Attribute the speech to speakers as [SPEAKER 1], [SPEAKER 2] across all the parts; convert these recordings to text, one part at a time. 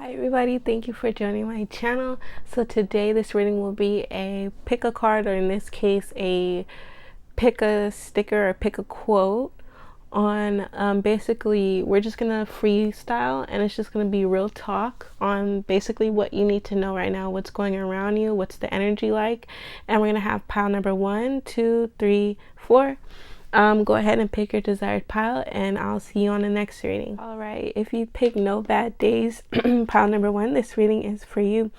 [SPEAKER 1] Hi everybody, thank you for joining my channel. So today this reading will be a pick a card, or in this case a pick a sticker or pick a quote on basically we're just gonna freestyle, and it's just gonna be real talk on basically what you need to know right now, what's going around you, what's the energy like. And we're gonna have pile number 1, 2, 3, 4. Go ahead and pick your desired pile, and I'll see you on the next reading. All right, if you pick no bad days, pile number 1, this reading is for you.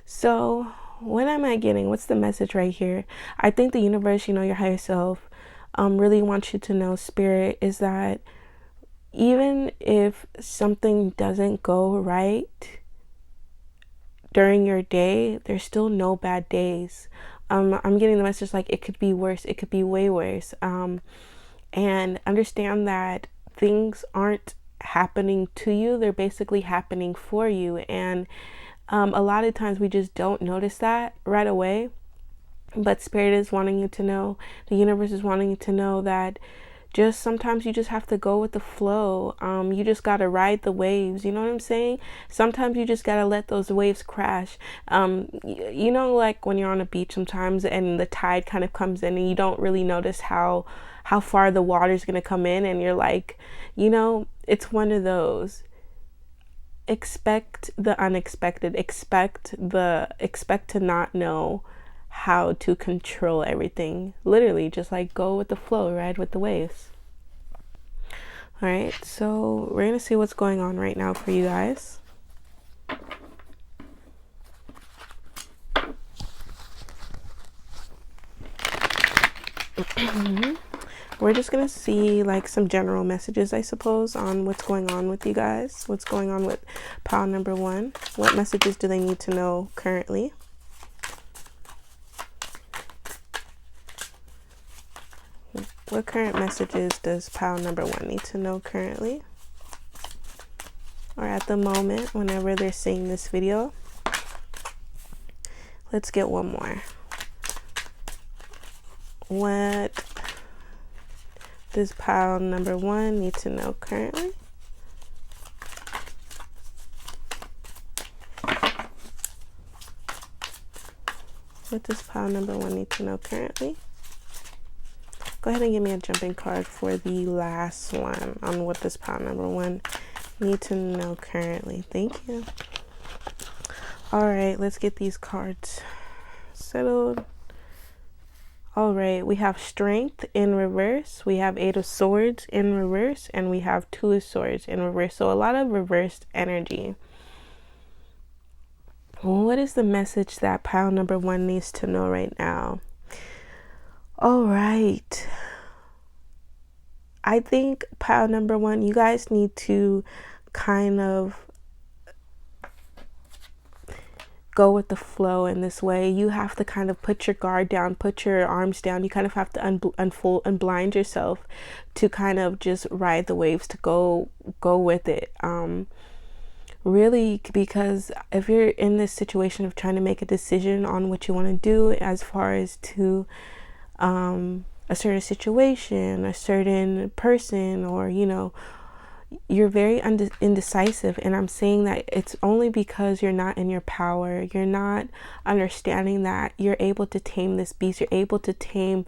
[SPEAKER 1] So what am I getting? What's the message right here? I think the universe, your higher self, really wants you to know, spirit, is that even if something doesn't go right during your day, there's still no bad days. I'm getting the message like it could be worse, it could be way worse. And understand that things aren't happening to you, they're basically happening for you. And a lot of times we just don't notice that right away. But spirit is wanting you to know, the universe is wanting you to know that just sometimes you just have to go with the flow. You just got to ride the waves. You know what I'm saying? Sometimes you just got to let those waves crash. Like when you're on a beach sometimes and the tide kind of comes in and you don't really notice how far the water's going to come in. And you're like, it's one of those. Expect the unexpected. Expect to not know how to control everything. Literally just like go with the flow, ride with the waves. All right, so we're gonna see what's going on right now for you guys. We're just gonna see like some general messages, I suppose, on what's going on with you guys, what's going on with pile number 1. What messages do they need to know currently? What current messages does pile number 1 need to know currently, or at the moment, whenever they're seeing this video? Let's get one more. What does pile number 1 need to know currently? What does pile number 1 need to know currently? Go ahead and give me a jumping card for the last one on what does pile number 1 need to know currently. Thank you. All right, let's get these cards settled. All right, we have Strength in reverse, we have 8 of Swords in reverse, and we have 2 of Swords in reverse. So a lot of reversed energy. What is the message that pile number 1 needs to know right now? All right, I think pile number 1, you guys need to kind of go with the flow in this way. You have to kind of put your guard down, put your arms down. You kind of have to unfold and blind yourself to kind of just ride the waves, to go with it. Really, because if you're in this situation of trying to make a decision on what you want to do as far as to a certain situation, a certain person, or you're very indecisive, and I'm saying that it's only because you're not in your power. You're not understanding that you're able to tame this beast. You're able to tame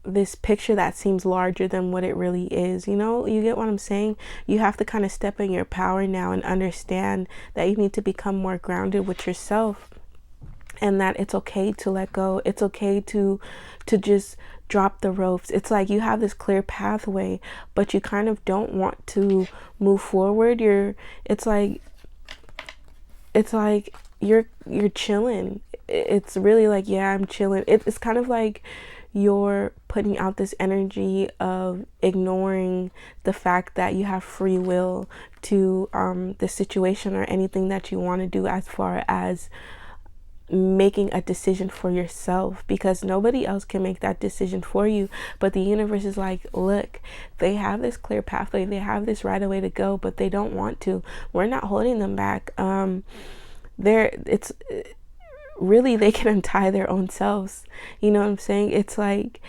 [SPEAKER 1] this picture that seems larger than what it really is. You get what I'm saying? You have to kind of step in your power now and understand that you need to become more grounded with yourself, and that it's okay to let go. It's okay to just drop the ropes. It's like you have this clear pathway, but you kind of don't want to move forward. It's like you're chilling. It's really like, yeah, I'm chilling. It's kind of like you're putting out this energy of ignoring the fact that you have free will to the situation or anything that you want to do, as far as making a decision for yourself, because nobody else can make that decision for you. But the universe is like, look, they have this clear pathway, they have this right away to go, but they don't want to. We're not holding them back. It's really, they can untie their own selves. You know what I'm saying? It's like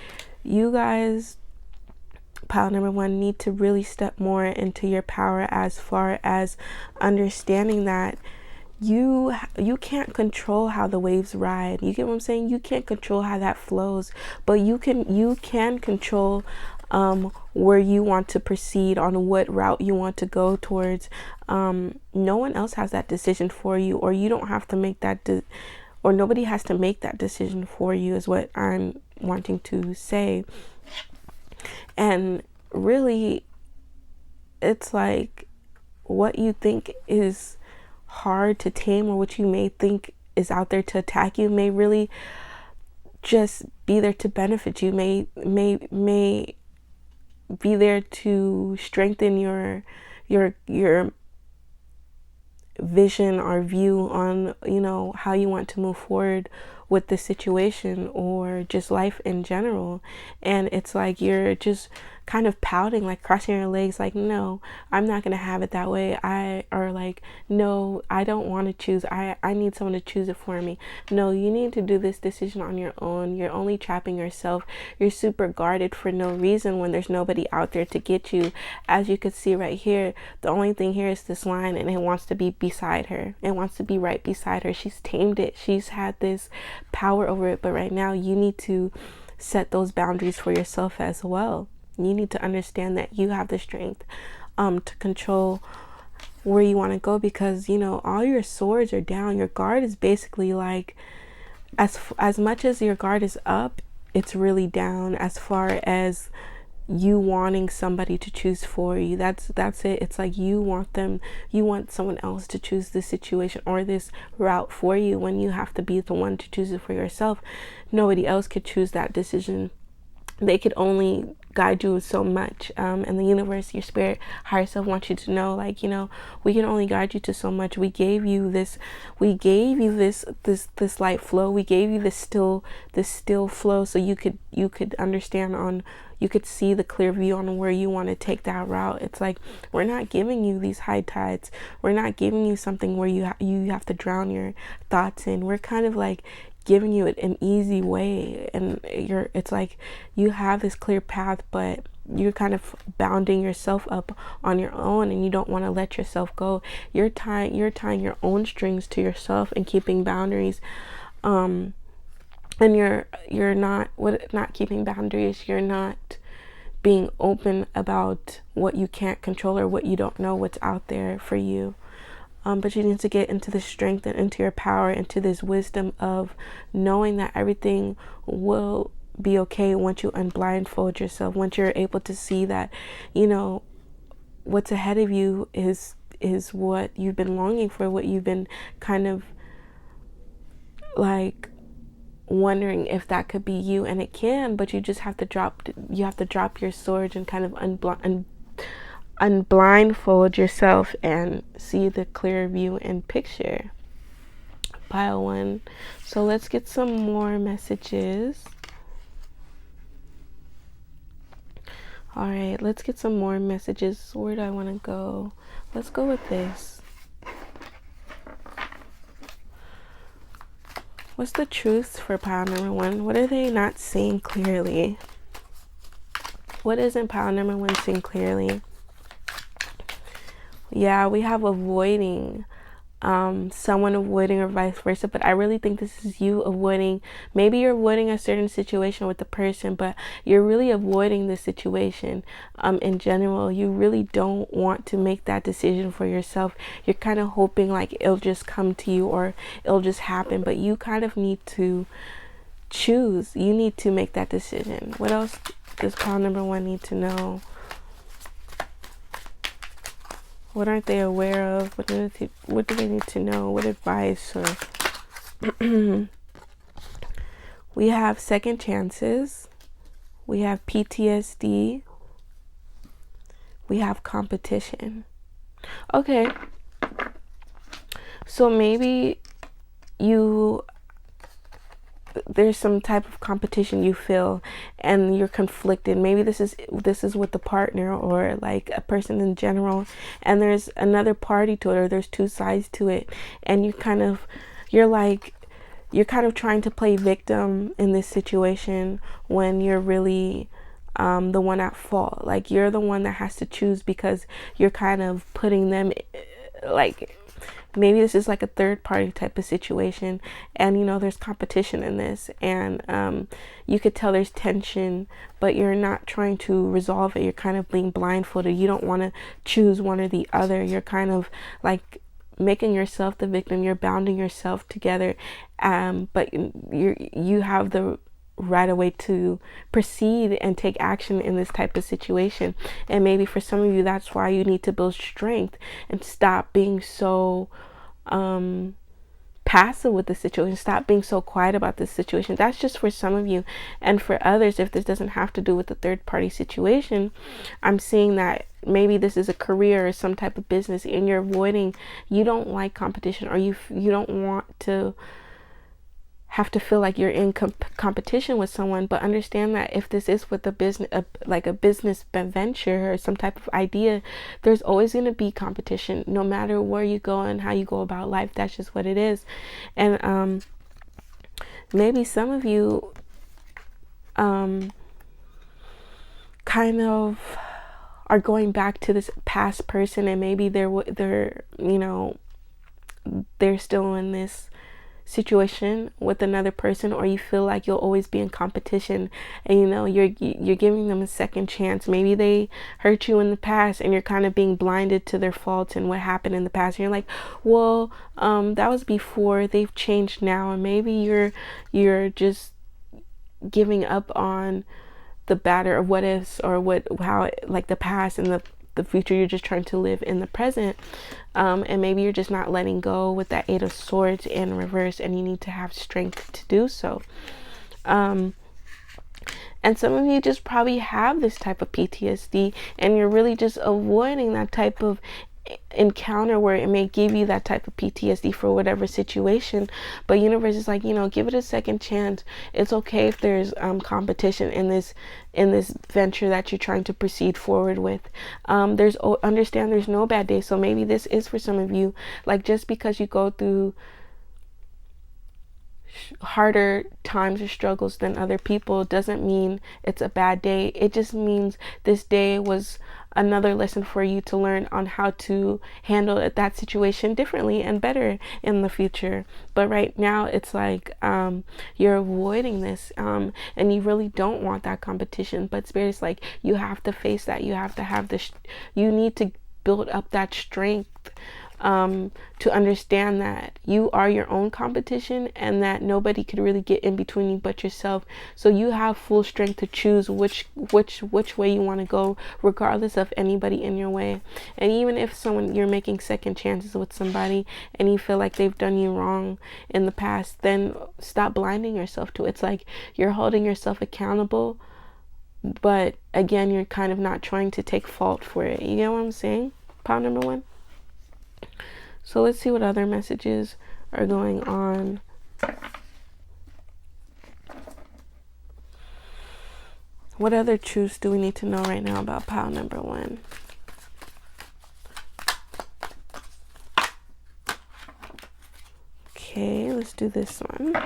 [SPEAKER 1] you guys, pile number one, need to really step more into your power as far as understanding that you can't control how the waves ride. You get what I'm saying? You can't control how that flows, but you can control where you want to proceed, on what route you want to go towards. No one else has that decision for you, or you don't have to make that or nobody has to make that decision for you, is what I'm wanting to say. And really, it's like, what you think is hard to tame, or what you may think is out there to attack you, may really just be there to benefit you, may be there to strengthen your vision or view on, you know, how you want to move forward with the situation, or just life in general. And it's like you're just kind of pouting, like crossing your legs, like, no, I'm not gonna have it that way. Or like, no, I don't want to choose. I need someone to choose it for me. No, you need to do this decision on your own. You're only trapping yourself. You're super guarded for no reason when there's nobody out there to get you. As you could see right here, the only thing here is this line, and it wants to be beside her. It wants to be right beside her. She's tamed it. She's had this power over it, but right now you need to set those boundaries for yourself as well. You need to understand that you have the strength to control where you want to go, because, you know, all your swords are down. Your guard is basically like, as much as your guard is up, it's really down as far as you wanting somebody to choose for you. That's it. It's like you want someone else to choose this situation or this route for you, when you have to be the one to choose it for yourself. Nobody else could choose that decision. They could only guide you so much, and the universe, your spirit, higher self wants you to know, like, you know, we can only guide you to so much. We gave you this light flow. We gave you this still flow, so you could understand you could see the clear view on where you want to take that route. It's like, we're not giving you these high tides. We're not giving you something where you have to drown your thoughts in. We're kind of like giving you an easy way, and it's like you have this clear path, but you're kind of bounding yourself up on your own, and you don't want to let yourself go. You're tying your own strings to yourself and keeping boundaries, and you're not keeping boundaries. You're not being open about what you can't control, or what you don't know what's out there for you. But you need to get into the strength and into your power, into this wisdom of knowing that everything will be okay once you unblindfold yourself, once you're able to see that, you know, what's ahead of you is what you've been longing for, what you've been kind of like wondering if that could be you, and it can, but you just have to drop your sword and kind of unblindfold yourself and see the clear view and picture. Pile one. So let's get some more messages. All right, let's get some more messages. Where do I want to go? Let's go with this. What's the truth for pile number one? What are they not seeing clearly? What isn't pile number one seeing clearly? Yeah, we have avoiding, someone avoiding, or vice versa, but I really think this is you avoiding. Maybe you're avoiding a certain situation with the person, but you're really avoiding the situation in general. You really don't want to make that decision for yourself. You're kind of hoping like it'll just come to you, or it'll just happen, but you kind of need to choose. You need to make that decision. What else does pile number one need to know? What aren't they aware of? What do they need to know? What advice? Or we have second chances. We have PTSD. We have competition. Okay. So maybe there's some type of competition you feel, and you're conflicted. Maybe this is with the partner, or like a person in general, and there's another party to it, or there's two sides to it, and you're kind of trying to play victim in this situation, when you're really the one at fault. Like, you're the one that has to choose, because you're kind of putting them, like, maybe this is like a third party type of situation, and you know there's competition in this, and you could tell there's tension, but you're not trying to resolve it. You're kind of being blindfolded. You don't want to choose one or the other. You're kind of like making yourself the victim. You're bounding yourself together, but you have the right away to proceed and take action in this type of situation. And maybe for some of you, that's why you need to build strength and stop being so passive with the situation. Stop being so quiet about this situation. That's just for some of you. And for others, if this doesn't have to do with the third party situation, I'm seeing that maybe this is a career or some type of business, and you're avoiding, you don't like competition, or you don't want to have to feel like you're in competition with someone. But understand that if this is with a business, like a business venture or some type of idea, there's always going to be competition, no matter where you go and how you go about life. That's just what it is. And maybe some of you kind of are going back to this past person, and maybe they're you know, they're still in this situation with another person, or you feel like you'll always be in competition, and you know you're giving them a second chance. Maybe they hurt you in the past, and you're kind of being blinded to their faults and what happened in the past, and you're like, well, that was before, they've changed now. And maybe you're just giving up on the batter of what ifs, or how like the past and the future. You're just trying to live in the present, and maybe you're just not letting go with that 8 of Swords in reverse, and you need to have strength to do so. And some of you just probably have this type of PTSD, and you're really just avoiding that type of encounter where it may give you that type of PTSD for whatever situation. But universe is like, you know, give it a second chance. It's okay if there's competition in this venture that you're trying to proceed forward with. Understand there's no bad day. So maybe this is for some of you, like, just because you go through harder times or struggles than other people doesn't mean it's a bad day. It just means this day was another lesson for you to learn on how to handle that situation differently and better in the future. But right now it's like you're avoiding this, and you really don't want that competition. But Spirit is like, you have to face that. You have to have this, you need to build up that strength to understand that you are your own competition, and that nobody could really get in between you but yourself. So you have full strength to choose which way you want to go, regardless of anybody in your way. And even if you're making second chances with somebody, and you feel like they've done you wrong in the past, then stop blinding yourself to it. It's like you're holding yourself accountable, but again, you're kind of not trying to take fault for it. You get what I'm saying? Pile number 1. So let's see what other messages are going on. What other truths do we need to know right now about pile number 1? Okay, let's do this one.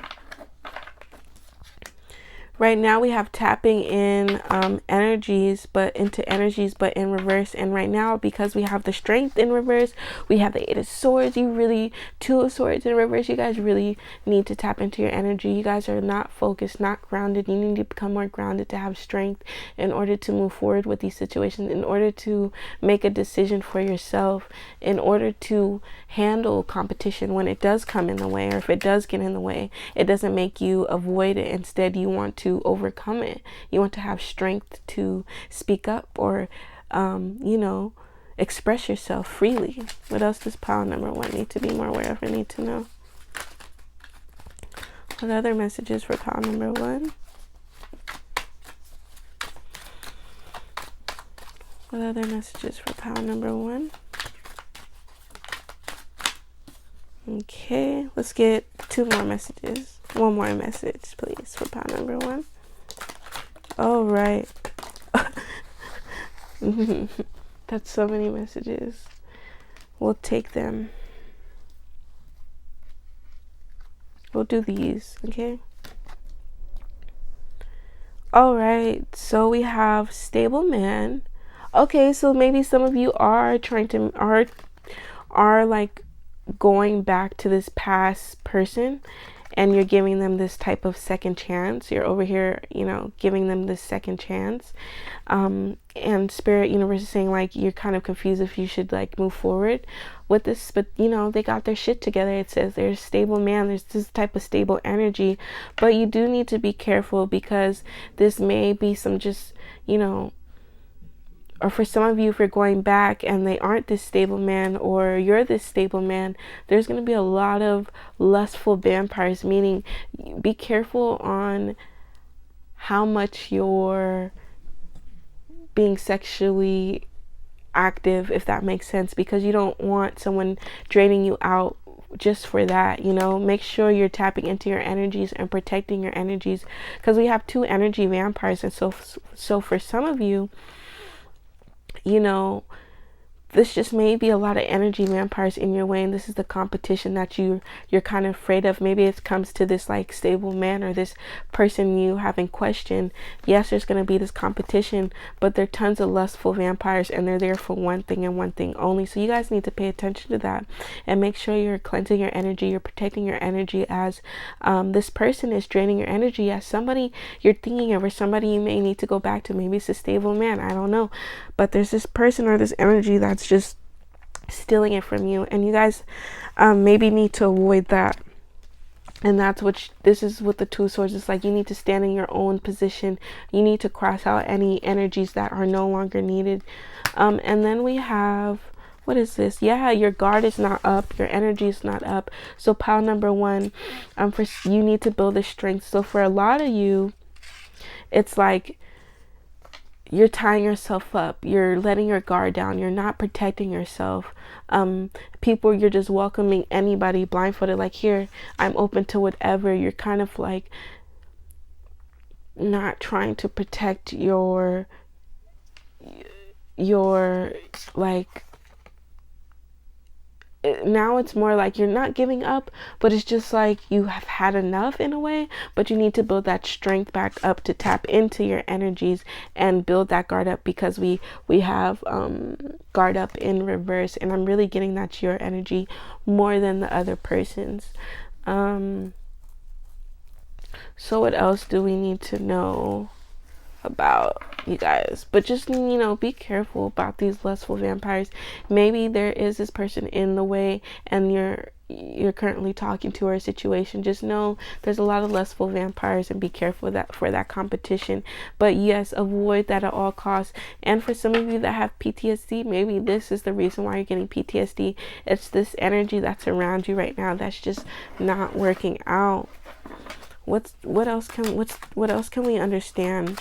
[SPEAKER 1] Right now we have tapping in energies, but in reverse. And right now, because we have the strength in reverse, we have the 8 of Swords. 2 of Swords in reverse. You guys really need to tap into your energy. You guys are not focused, not grounded. You need to become more grounded to have strength in order to move forward with these situations, in order to make a decision for yourself, in order to handle competition when it does come in the way, or if it does get in the way. It doesn't make you avoid it. Instead, you want to overcome it. You want to have strength to speak up, or express yourself freely. What else does pile number 1 need to be more aware of or need to know? What other messages for pile number 1? What other messages for pile number 1? Okay, let's get 2 more messages. 1 more message, please, for pile number 1. All right. That's so many messages. We'll take them. We'll do these, okay? All right, so we have stable man. Okay, so maybe some of you are trying to are like going back to this past person, and you're giving them this type of second chance. You're over here, giving them this second chance. And Spirit Universe is saying like you're kind of confused if you should like move forward with this, but they got their shit together. It says there's a stable man, there's this type of stable energy, but you do need to be careful because this may be some just, or for some of you, if you're going back and they aren't this stable man, or you're this stable man, there's going to be a lot of lustful vampires, meaning be careful on how much you're being sexually active, if that makes sense, because you don't want someone draining you out just for that. Make sure you're tapping into your energies and protecting your energies, because we have two energy vampires. And so for some of you, this just may be a lot of energy vampires in your way, and this is the competition that you're kind of afraid of. Maybe it comes to this like stable man or this person you haven't questioned. Yes, there's going to be this competition, but there are tons of lustful vampires, and they're there for one thing and one thing only. So you guys need to pay attention to that and make sure you're cleansing your energy, you're protecting your energy, as this person is draining your energy, as somebody you're thinking of, or somebody you may need to go back to. Maybe it's a stable man, I don't know, but there's this person or this energy that's just stealing it from you, and you guys maybe need to avoid that. And that's what this is with the Two Swords. It's like you need to stand in your own position. You need to cross out any energies that are no longer needed. And then we have, what is this? Yeah, your guard is not up, your energy is not up. So pile number one, you need to build the strength. So for a lot of you, it's like you're tying yourself up, you're letting your guard down, you're not protecting yourself. People, you're just welcoming anybody blindfolded, like, here, I'm open to whatever. You're kind of like not trying to protect your like, now it's more like you're not giving up, but it's just like you have had enough in a way, but you need to build that strength back up to tap into your energies and build that guard up, because we have guard up in reverse, and I'm really getting that's your energy more than the other person's. So what else do we need to know about you guys? But just, be careful about these lustful vampires. Maybe there is this person in the way, and you're currently talking to her situation. Just know there's a lot of lustful vampires, and be careful for that competition. But yes, avoid that at all costs. And for some of you that have PTSD, maybe this is the reason why you're getting PTSD. It's this energy that's around you right now that's just not working out. What else can we understand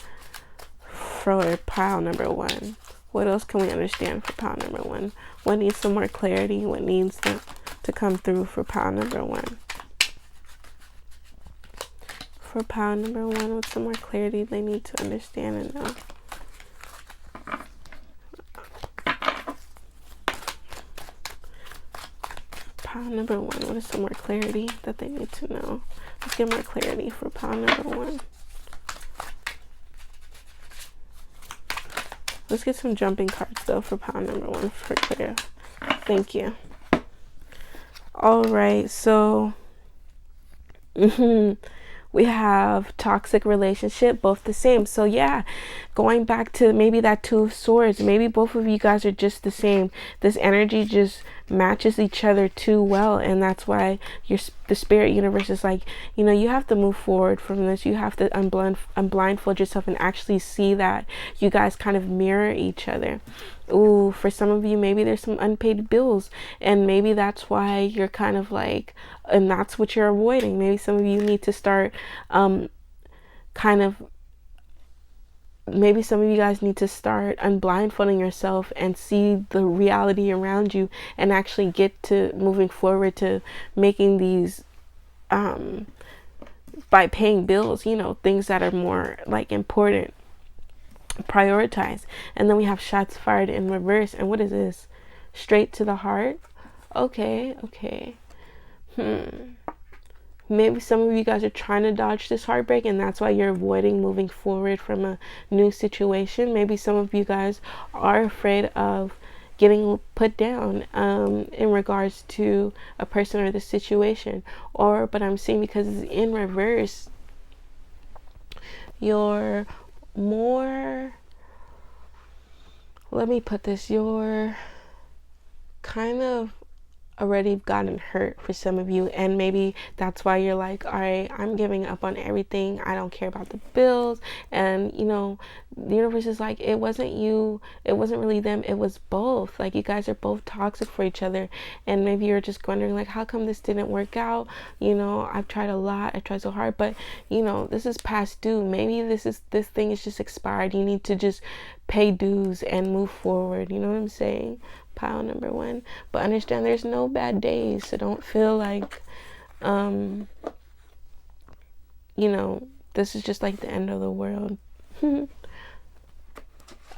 [SPEAKER 1] for pile number one? What else can we understand for pile number one? What needs some more clarity? What needs to come through for pile number one? For pile number one, with some more clarity they need to understand and know. Pile number one, what is some more clarity that they need to know? Let's get more clarity for pile number one. Let's get some jumping cards though for pile number one for clear. Thank you. All right, so we have toxic relationship, both the same. So yeah, going back to maybe that Two of Swords, maybe both of you guys are just the same. This energy just matches each other too well, and that's why the spirit universe is like, you have to move forward from this. You have to unblindfold yourself and actually see that you guys kind of mirror each other. Ooh, for some of you, maybe there's some unpaid bills, and maybe that's why you're kind of like, and that's what you're avoiding. Maybe some of you need to start maybe some of you guys need to start unblindfolding yourself and see the reality around you, and actually get to moving forward to making these by paying bills, things that are more like important, prioritize. And then we have shots fired in reverse. And what is this? Straight to the heart. Okay. Maybe some of you guys are trying to dodge this heartbreak, and that's why you're avoiding moving forward from a new situation. Maybe some of you guys are afraid of getting put down in regards to a person or the situation. But I'm seeing, because it's in reverse, you're more, let me put this, you're kind of already gotten hurt for some of you, and maybe that's why you're like, all right, I'm giving up on everything, I don't care about the bills. And the universe is like, it wasn't you, it wasn't really them, it was both. Like, you guys are both toxic for each other, and maybe you're just wondering, like, how come this didn't work out? I've tried a lot, I tried so hard, but this is past due. Maybe this thing is just expired. You need to just pay dues and move forward. You know what I'm saying? Pile number one. But understand, there's no bad days, so don't feel like this is just like the end of the world. All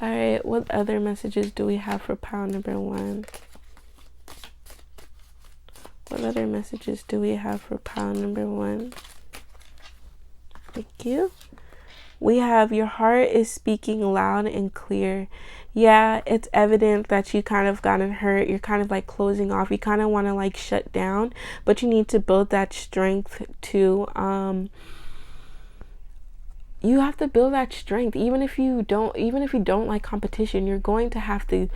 [SPEAKER 1] right, what other messages do we have for pile number one? What other messages do we have for pile number one? Thank you. We have, your heart is speaking loud and clear. Yeah, it's evident that you kind of gotten hurt. You're kind of like closing off. You kind of want to like shut down, but you need to build that strength to, you have to build that strength. Even if you don't like competition, you're going to have to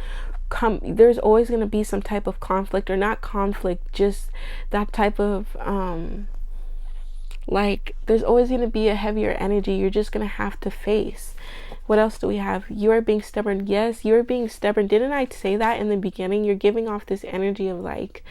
[SPEAKER 1] there's always going to be some type of conflict, or not conflict, just that type of, like, there's always going to be a heavier energy you're just going to have to face. What else do we have? You are being stubborn. Yes, you're being stubborn. Didn't I say that in the beginning? You're giving off this energy of like,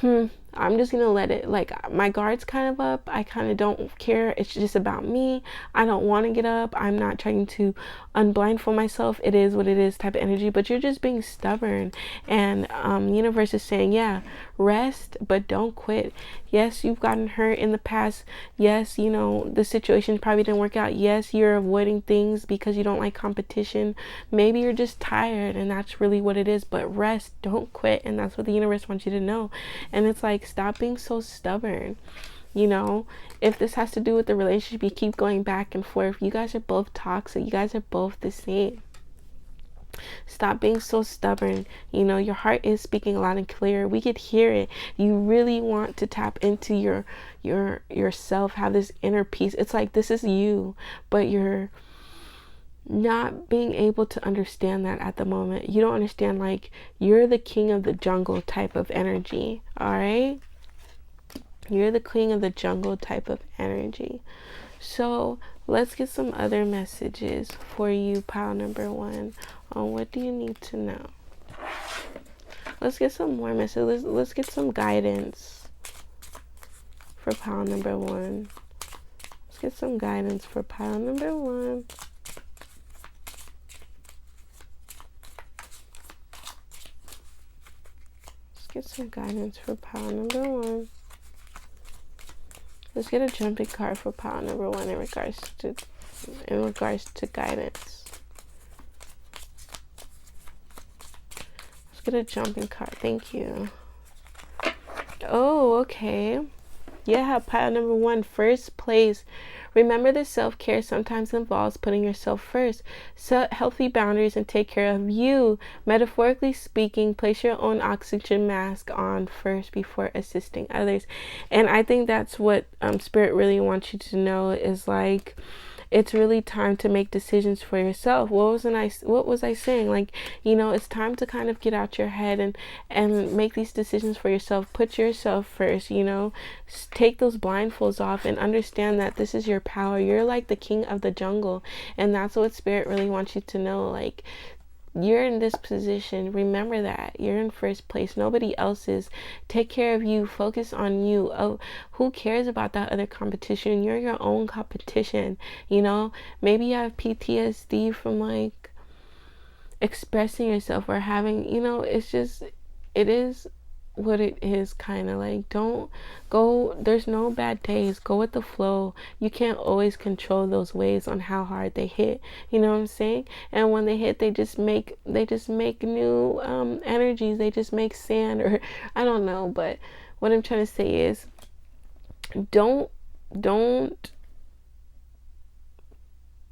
[SPEAKER 1] I'm just gonna let it, like, my guard's kind of up, I kind of don't care, it's just about me, I don't want to get up, I'm not trying to unblindfold myself, it is what it is type of energy. But you're just being stubborn, and universe is saying, yeah, rest, but don't quit. Yes, you've gotten hurt in the past. Yes, the situation probably didn't work out. Yes, you're avoiding things because you don't like competition. Maybe you're just tired, and that's really what it is. But rest, don't quit, and that's what the universe wants you to know. And it's like, stop being so stubborn. If this has to do with the relationship, you keep going back and forth. You guys are both toxic. You guys are both the same. Stop being so stubborn. Your heart is speaking loud and clear. We could hear it. You really want to tap into yourself, have this inner peace. It's like, this is you, but you're not being able to understand that at the moment. You don't understand, like, you're the king of the jungle type of energy. All right, you're the king of the jungle type of energy. So let's get some other messages for you, pile number one, on what do you need to know. Let's get some more messages. Let's get some guidance for pile number one. Let's get some guidance for pile number one. Let's get some guidance for pile number one. Let's get a jumping card for pile number one in regards to guidance. Let's get a jumping card. Thank you. Oh, okay. Yeah, pile number one, first place. Remember that self-care sometimes involves putting yourself first. Set healthy boundaries and take care of you. Metaphorically speaking, place your own oxygen mask on first before assisting others. And I think that's what Spirit really wants you to know, is like, it's really time to make decisions for yourself. What was I saying? Like, it's time to kind of get out your head and make these decisions for yourself. Put yourself first, take those blindfolds off and understand that this is your power. You're like the king of the jungle. And that's what Spirit really wants you to know. Like, you're in this position. Remember that you're in first place. Nobody else is. Take care of you. Focus on you. Oh, who cares about that other competition? You're your own competition. Maybe you have PTSD from like expressing yourself or having, it's just, it is what it is, kind of like, don't go, there's no bad days, go with the flow. You can't always control those waves on how hard they hit, you know what I'm saying? And when they hit, they just make new energies, they just make sand, or I don't know. But what I'm trying to say is, don't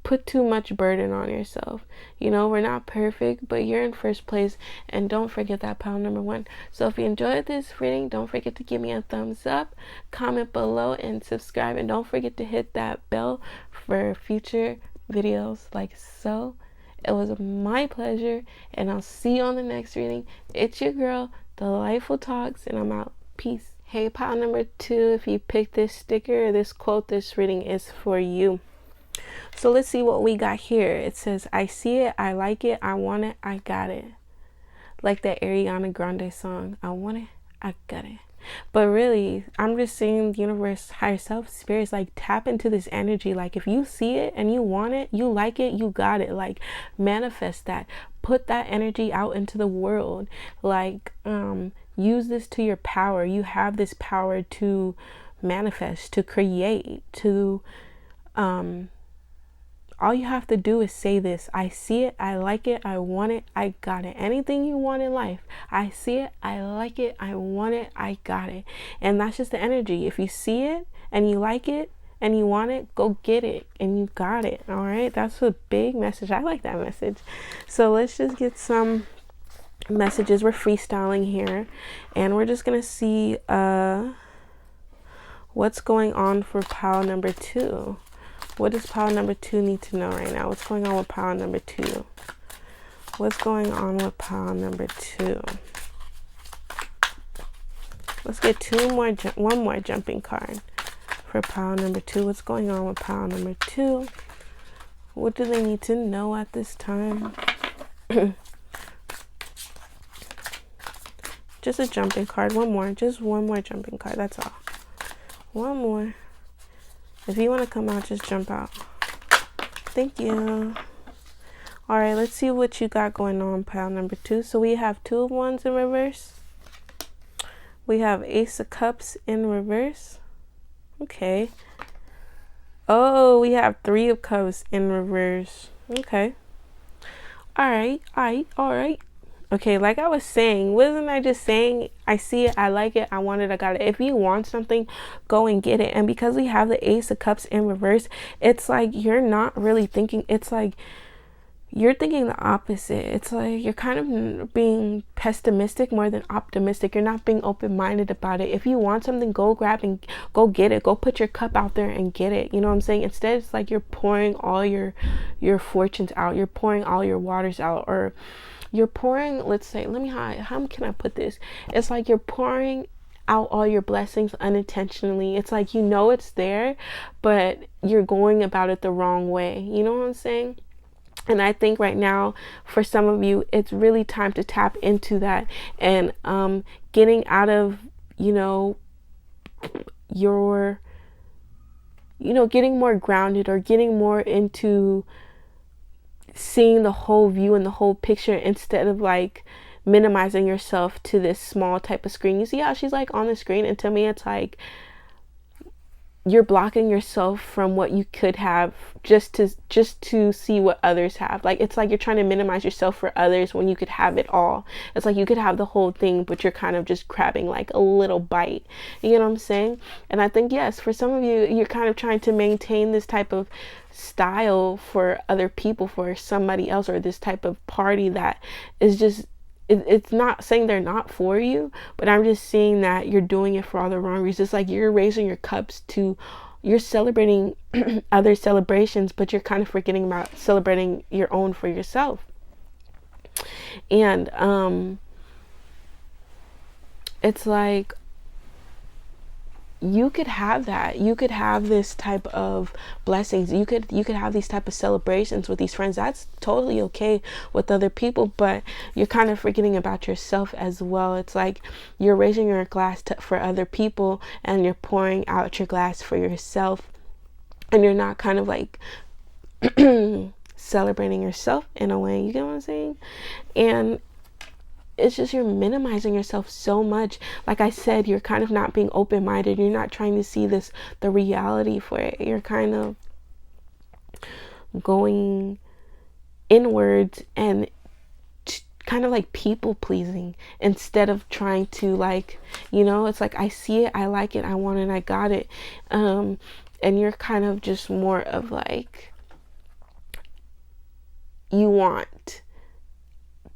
[SPEAKER 1] put too much burden on yourself. You know, we're not perfect, but you're in first place, and don't forget that pile number 1. So if you enjoyed this reading, don't forget to give me a thumbs up, comment below, and subscribe, and don't forget to hit that bell for future videos like so. It was my pleasure, and I'll see you on the next reading. It's your girl, Delightful Talks, and I'm out. Peace. Hey, pile number 2, if you picked this sticker or this quote, this reading is for you. So let's see what we got here. It says, I see it, I like it, I want it, I got it. Like that Ariana Grande song, I want it, I got it. But really, I'm just saying the universe, higher self, spirits, like tap into this energy. Like if you see it and you want it, you like it, you got it. Like manifest that. Put that energy out into the world. Like use this to your power. You have this power to manifest, to create, to all you have to do is say this. I see it, I like it, I want it, I got it. Anything you want in life, I see it, I like it, I want it, I got it. And that's just the energy. If you see it and you like it and you want it, go get it and you got it. All right, that's a big message. I like that message. So let's just get some messages. We're freestyling here, and we're just gonna see what's going on for pile number 2. What does pile number 2 need to know right now? What's going on with pile number 2? What's going on with pile number 2? Let's get one more jumping card for pile number 2. What's going on with pile number 2? What do they need to know at this time? Just a jumping card. Just one more jumping card. That's all. One more. If you want to come out, just jump out. Thank you. All right, let's see what you got going on, pile number 2. So we have 2 of Wands in reverse. We have Ace of Cups in reverse. Okay. Oh, we have 3 of Cups in reverse. Okay. All right. Okay, like I was saying, wasn't I just saying, I see it, I like it, I want it, I got it. If you want something, go and get it. And because we have the Ace of Cups in reverse, it's like you're not really thinking, it's like you're thinking the opposite. It's like you're kind of being pessimistic more than optimistic. You're not being open-minded about it. If you want something, go grab and go get it. Go put your cup out there and get it. You know what I'm saying? Instead, it's like you're pouring all your fortunes out. You're pouring all your waters out, or you're pouring, let's say, how can I put this? It's like you're pouring out all your blessings unintentionally. It's like, you know, it's there, but you're going about it the wrong way. You know what I'm saying? And I think right now, for some of you, it's really time to tap into that and getting out of, getting more grounded, or getting more into seeing the whole view and the whole picture, instead of like minimizing yourself to this small type of screen. You see how she's like on the screen, and to me it's like you're blocking yourself from what you could have, just to see what others have. Like, it's like you're trying to minimize yourself for others when you could have it all. It's like you could have the whole thing, but you're kind of just grabbing like a little bite. You know what I'm saying? And I think, yes, for some of you, you're kind of trying to maintain this type of style for other people, for somebody else, or this type of party that is just, it's not saying they're not for you, but I'm just seeing that you're doing it for all the wrong reasons. It's like you're raising your cups to, you're celebrating other celebrations, but you're kind of forgetting about celebrating your own for yourself. And it's like you could have that. You could have this type of blessings. You could have these type of celebrations with these friends. That's totally okay with other people, but you're kind of forgetting about yourself as well. It's like you're raising your glass for other people, and you're pouring out your glass for yourself, and you're not kind of like celebrating yourself in a way. You get what I'm saying? And it's just, you're minimizing yourself so much. Like I said, you're kind of not being open-minded. You're not trying to see the reality for it. You're kind of going inwards and kind of like people pleasing instead of trying to, like, you know, it's like, I see it, I like it, I want it, I got it. And you're kind of just more of like, you want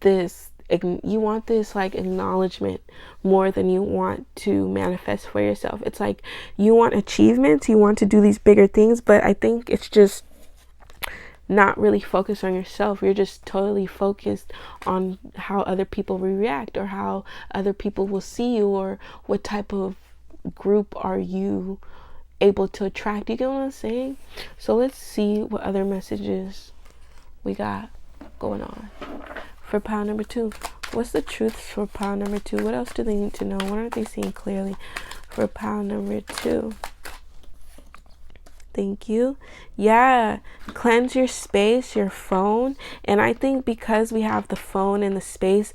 [SPEAKER 1] this like acknowledgement more than you want to manifest for yourself. It's like you want achievements, you want to do these bigger things, but I think it's just not really focused on yourself. You're just totally focused on how other people will react, or how other people will see you, or what type of group are you able to attract. You get what I'm saying? So let's see what other messages we got going on for pile number 2. What's the truth for pile number 2? What else do they need to know? What aren't they seeing clearly for pile number 2? Thank you. Yeah, cleanse your space, your phone. And I think because we have the phone in the space,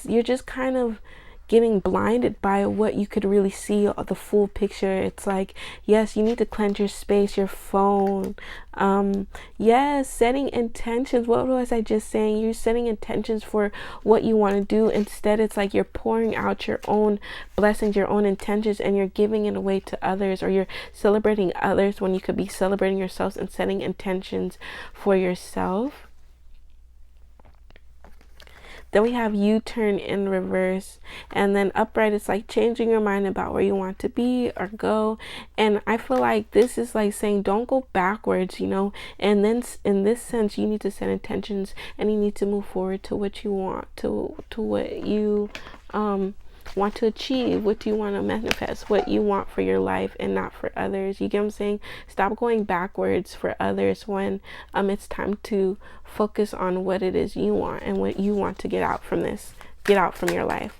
[SPEAKER 1] you're just kind of getting blinded by what you could really see, the full picture. It's like, yes, you need to cleanse your space, your phone. Yes, setting intentions. What was I just saying? You're setting intentions for what you want to do. Instead, it's like you're pouring out your own blessings, your own intentions, and you're giving it away to others, or you're celebrating others when you could be celebrating yourselves and setting intentions for yourself. Then we have U-turn in reverse, and then upright, it's like changing your mind about where you want to be or go. And I feel like this is like saying don't go backwards, you know. And then in this sense, you need to set intentions, and you need to move forward to what you want, to what you want to achieve, what do you want to manifest, what you want for your life and not for others. You get what I'm saying? Stop going backwards for others when it's time to focus on what it is you want and what you want to get out from your life.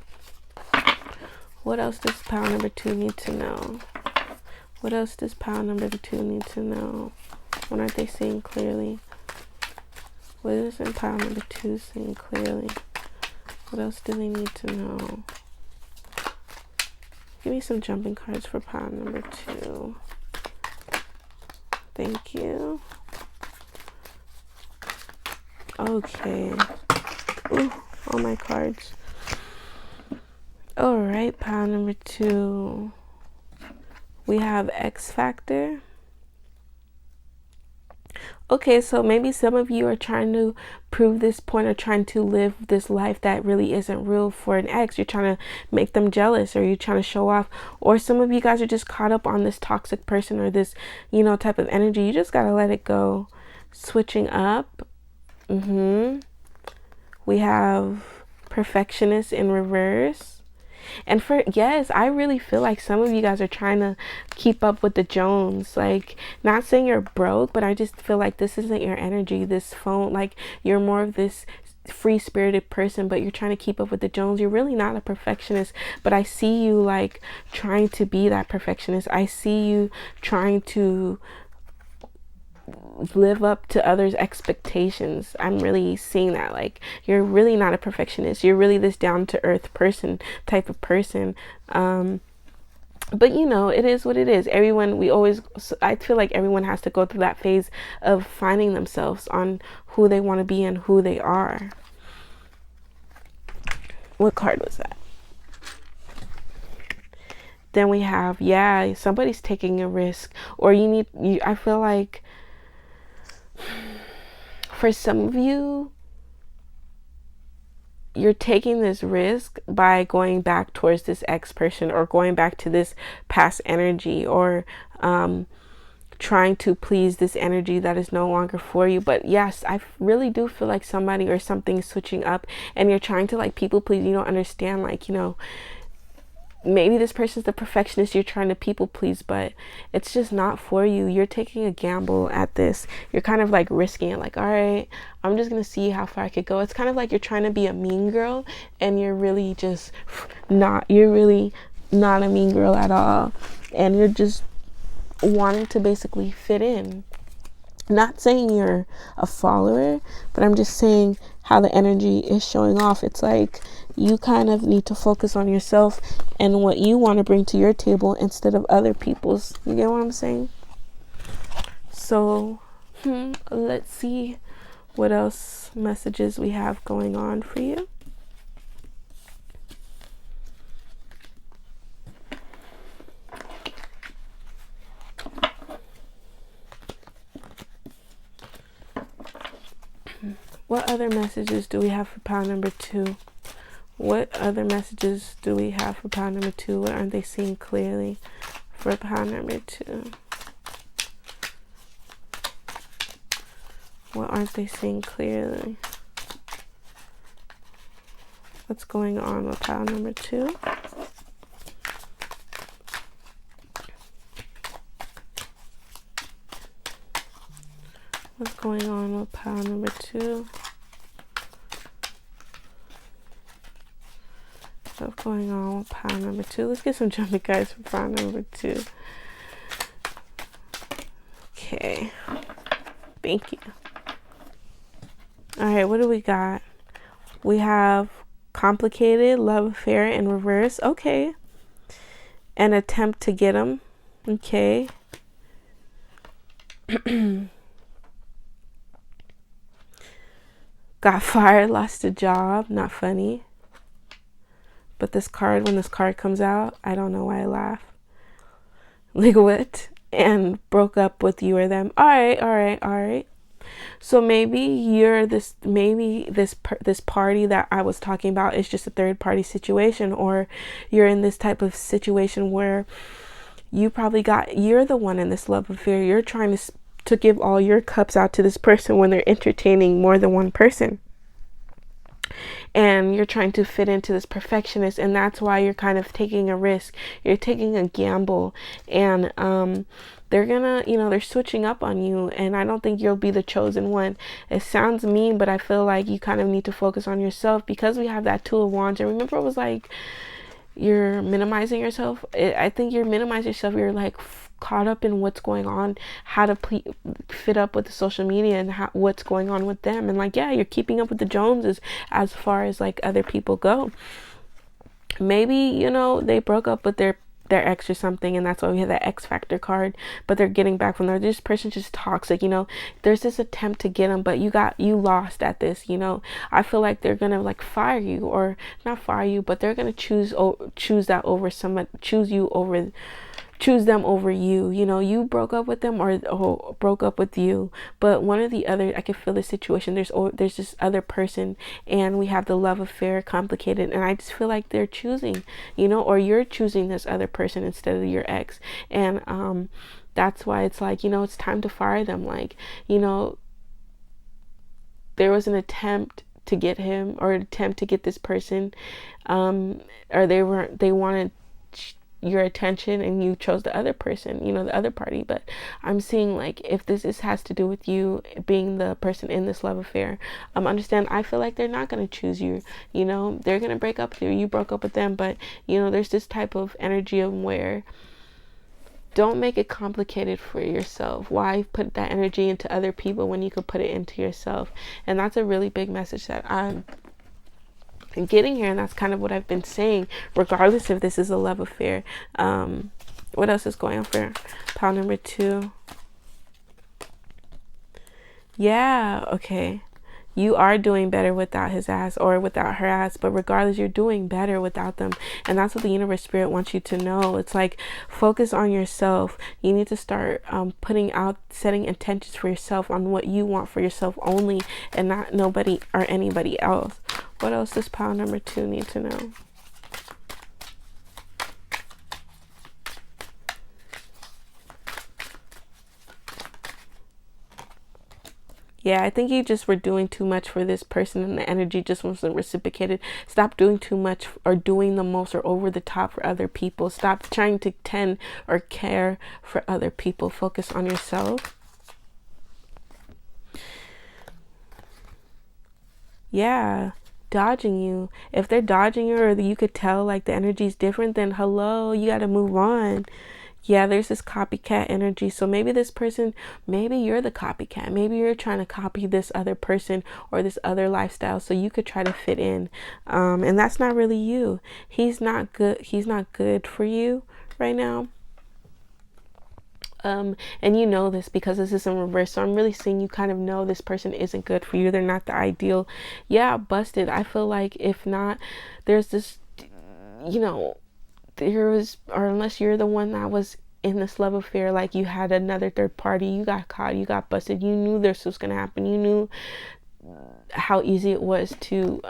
[SPEAKER 1] What else does pile number 2 need to know? What else does pile number 2 need to know? What aren't they seeing clearly? What is in pile number 2 seeing clearly? What else do they need to know? Give me some jumping cards for pile number 2. Thank you. Okay. Ooh, all my cards. All right, pile number 2. We have X Factor. Okay, so maybe some of you are trying to prove this point, or trying to live this life that really isn't real for an ex. You're trying to make them jealous, or you're trying to show off, or some of you guys are just caught up on this toxic person, or this, you know, type of energy. You just got to let it go. Switching up. We have perfectionist in reverse. And yes, I really feel like some of you guys are trying to keep up with the Jones. Like, not saying you're broke, but I just feel like this isn't your energy. This phone, like, you're more of this free-spirited person, but you're trying to keep up with the Jones. You're really not a perfectionist, but I see you like trying to be that perfectionist. I see you trying to live up to others' expectations. I'm really seeing that. Like, you're really not a perfectionist. You're really this down-to-earth person, type of person. But you know, it is what it is. I feel like everyone has to go through that phase of finding themselves on who they want to be and who they are. What card was that? Then we have, yeah, somebody's taking a risk, or I feel like for some of you, you're taking this risk by going back towards this ex person, or going back to this past energy, or trying to please this energy that is no longer for you. But yes, I really do feel like somebody or something is switching up, and you're trying to like people please. You don't understand, like, you know, maybe this person's the perfectionist, you're trying to people please, but it's just not for you. You're taking a gamble at this. You're kind of like risking it, like, all right, I'm just gonna see how far I could go. It's kind of like you're trying to be a mean girl, and you're really not a mean girl at all, and you're just wanting to basically fit in. Not saying you're a follower, but I'm just saying how the energy is showing off. It's like you kind of need to focus on yourself and what you want to bring to your table instead of other people's. You get what I'm saying? So let's see what else messages we have going on for you. What other messages do we have for pile number 2? What other messages do we have for pile number 2? What aren't they seeing clearly for pile number 2? What aren't they seeing clearly? What's going on with pile number 2? What's going on with pile number 2? What's going on with pile number 2? Let's get some jumping cards for pile number 2. Okay. Thank you. Alright, what do we got? We have complicated, love affair in reverse. Okay. An attempt to get him. Okay. Got fired, lost a job. Not funny. But this card, when this card comes out, I don't know why I laugh. Like what? And broke up with you or them. Alright. So maybe you're this, maybe this party that I was talking about is just a third party situation, or you're in this type of situation where you're the one in this love affair. You're trying to give all your cups out to this person when they're entertaining more than one person. And you're trying to fit into this perfectionist, and that's why you're kind of taking a risk. You're taking a gamble, and they're gonna, they're switching up on you, and I don't think you'll be the chosen one. It sounds mean, but I feel like you kind of need to focus on yourself, because we have that 2 of Wands, and remember it was like you're minimizing yourself. I think you're minimizing yourself. You're like caught up in what's going on, how to fit up with the social media, and what's going on with them, and like, yeah, you're keeping up with the Joneses as far as like other people go. Maybe they broke up with their ex or something, and that's why we have that X Factor card, but they're getting back from there. This person just toxic, there's this attempt to get them, but you lost at this. I feel like they're gonna like fire you, or not fire you, but they're gonna choose that over someone, choose them over you. You broke up with them, or broke up with you, but one or the other. I can feel the situation. There's this other person, and we have the love affair complicated, and I just feel like they're choosing, or you're choosing this other person instead of your ex, and that's why it's like, it's time to fire them. Like, there was an attempt to get him, or an attempt to get this person, or they wanted your attention, and you chose the other person, the other party. But I'm seeing like, if this has to do with you being the person in this love affair, understand, I feel like they're not going to choose you. They're going to break up with you. You broke up with them, but there's this type of energy of where, don't make it complicated for yourself. Why put that energy into other people when you could put it into yourself? And that's a really big message that I'm getting here, and that's kind of what I've been saying, regardless if this is a love affair. What else is going on for pile number 2? Yeah, okay. You are doing better without his ass, or without her ass, but regardless, you're doing better without them. And that's what the universe spirit wants you to know. It's like, focus on yourself. You need to start setting intentions for yourself on what you want for yourself only, and not nobody or anybody else. What else does pile number 2 need to know? Yeah, I think you just were doing too much for this person, and the energy just wasn't reciprocated. Stop doing too much, or doing the most, or over the top for other people. Stop trying to tend or care for other people. Focus on yourself. Yeah, dodging you. If they're dodging you, or you could tell like the energy is different, then hello, you got to move on. Yeah, there's this copycat energy. So maybe this person, maybe you're the copycat. Maybe you're trying to copy this other person or this other lifestyle so you could try to fit in. And that's not really you. He's not good. He's not good for you right now. And you know this because this is in reverse. So I'm really seeing you kind of know this person isn't good for you. They're not the ideal. Yeah, busted. I feel like if not, there's this, there was, or unless you're the one that was in this love affair, like you had another third party, you got caught, you got busted, you knew this was gonna happen, you knew, how easy it was to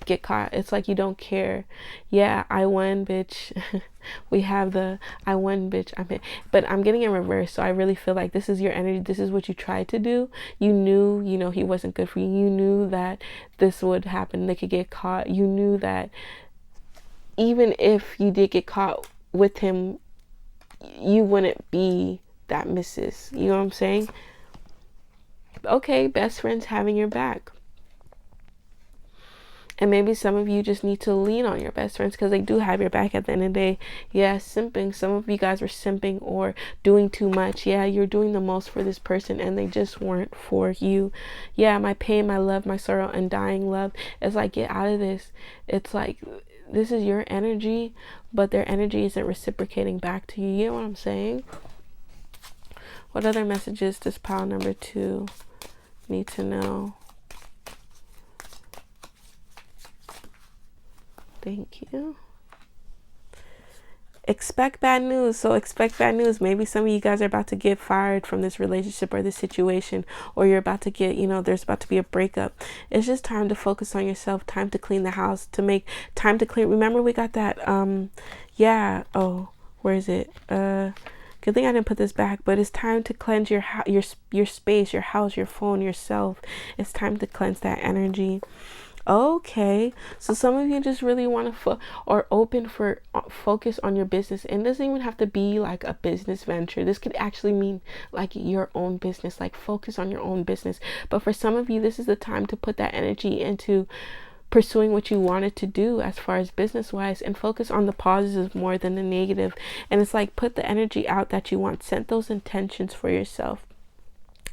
[SPEAKER 1] get caught. It's like you don't care. Yeah, I won, bitch. We have the I won, bitch. But I'm getting in reverse. So I really feel like this is your energy. This is what you tried to do. You knew, he wasn't good for you. You knew that this would happen. They could get caught. You knew that even if you did get caught with him, you wouldn't be that missus. You know what I'm saying? Okay, best friends having your back. And maybe some of you just need to lean on your best friends because they do have your back at the end of the day. Yeah, simping. Some of you guys were simping or doing too much. Yeah, you're doing the most for this person and they just weren't for you. Yeah, my pain, my love, my sorrow, undying love. It's like, get out of this. It's like, this is your energy, but their energy isn't reciprocating back to you. You know what I'm saying? What other messages does pile number 2 need to know? Thank you. Expect bad news. So expect bad news. Maybe some of you guys are about to get fired from this relationship or this situation, or you're about to get, there's about to be a breakup. It's just time to focus on yourself, time to clean the house, time to clear. Remember we got that, where is it? Good thing I didn't put this back, but it's time to cleanse your space, your house, your phone, yourself. It's time to cleanse that energy. Okay, so some of you just really want to focus on your business, and it doesn't even have to be like a business venture. This could actually mean like your own business, like focus on your own business. But for some of you, this is the time to put that energy into pursuing what you wanted to do as far as business wise, and focus on the positives more than the negative. And it's like, put the energy out that you want, set those intentions for yourself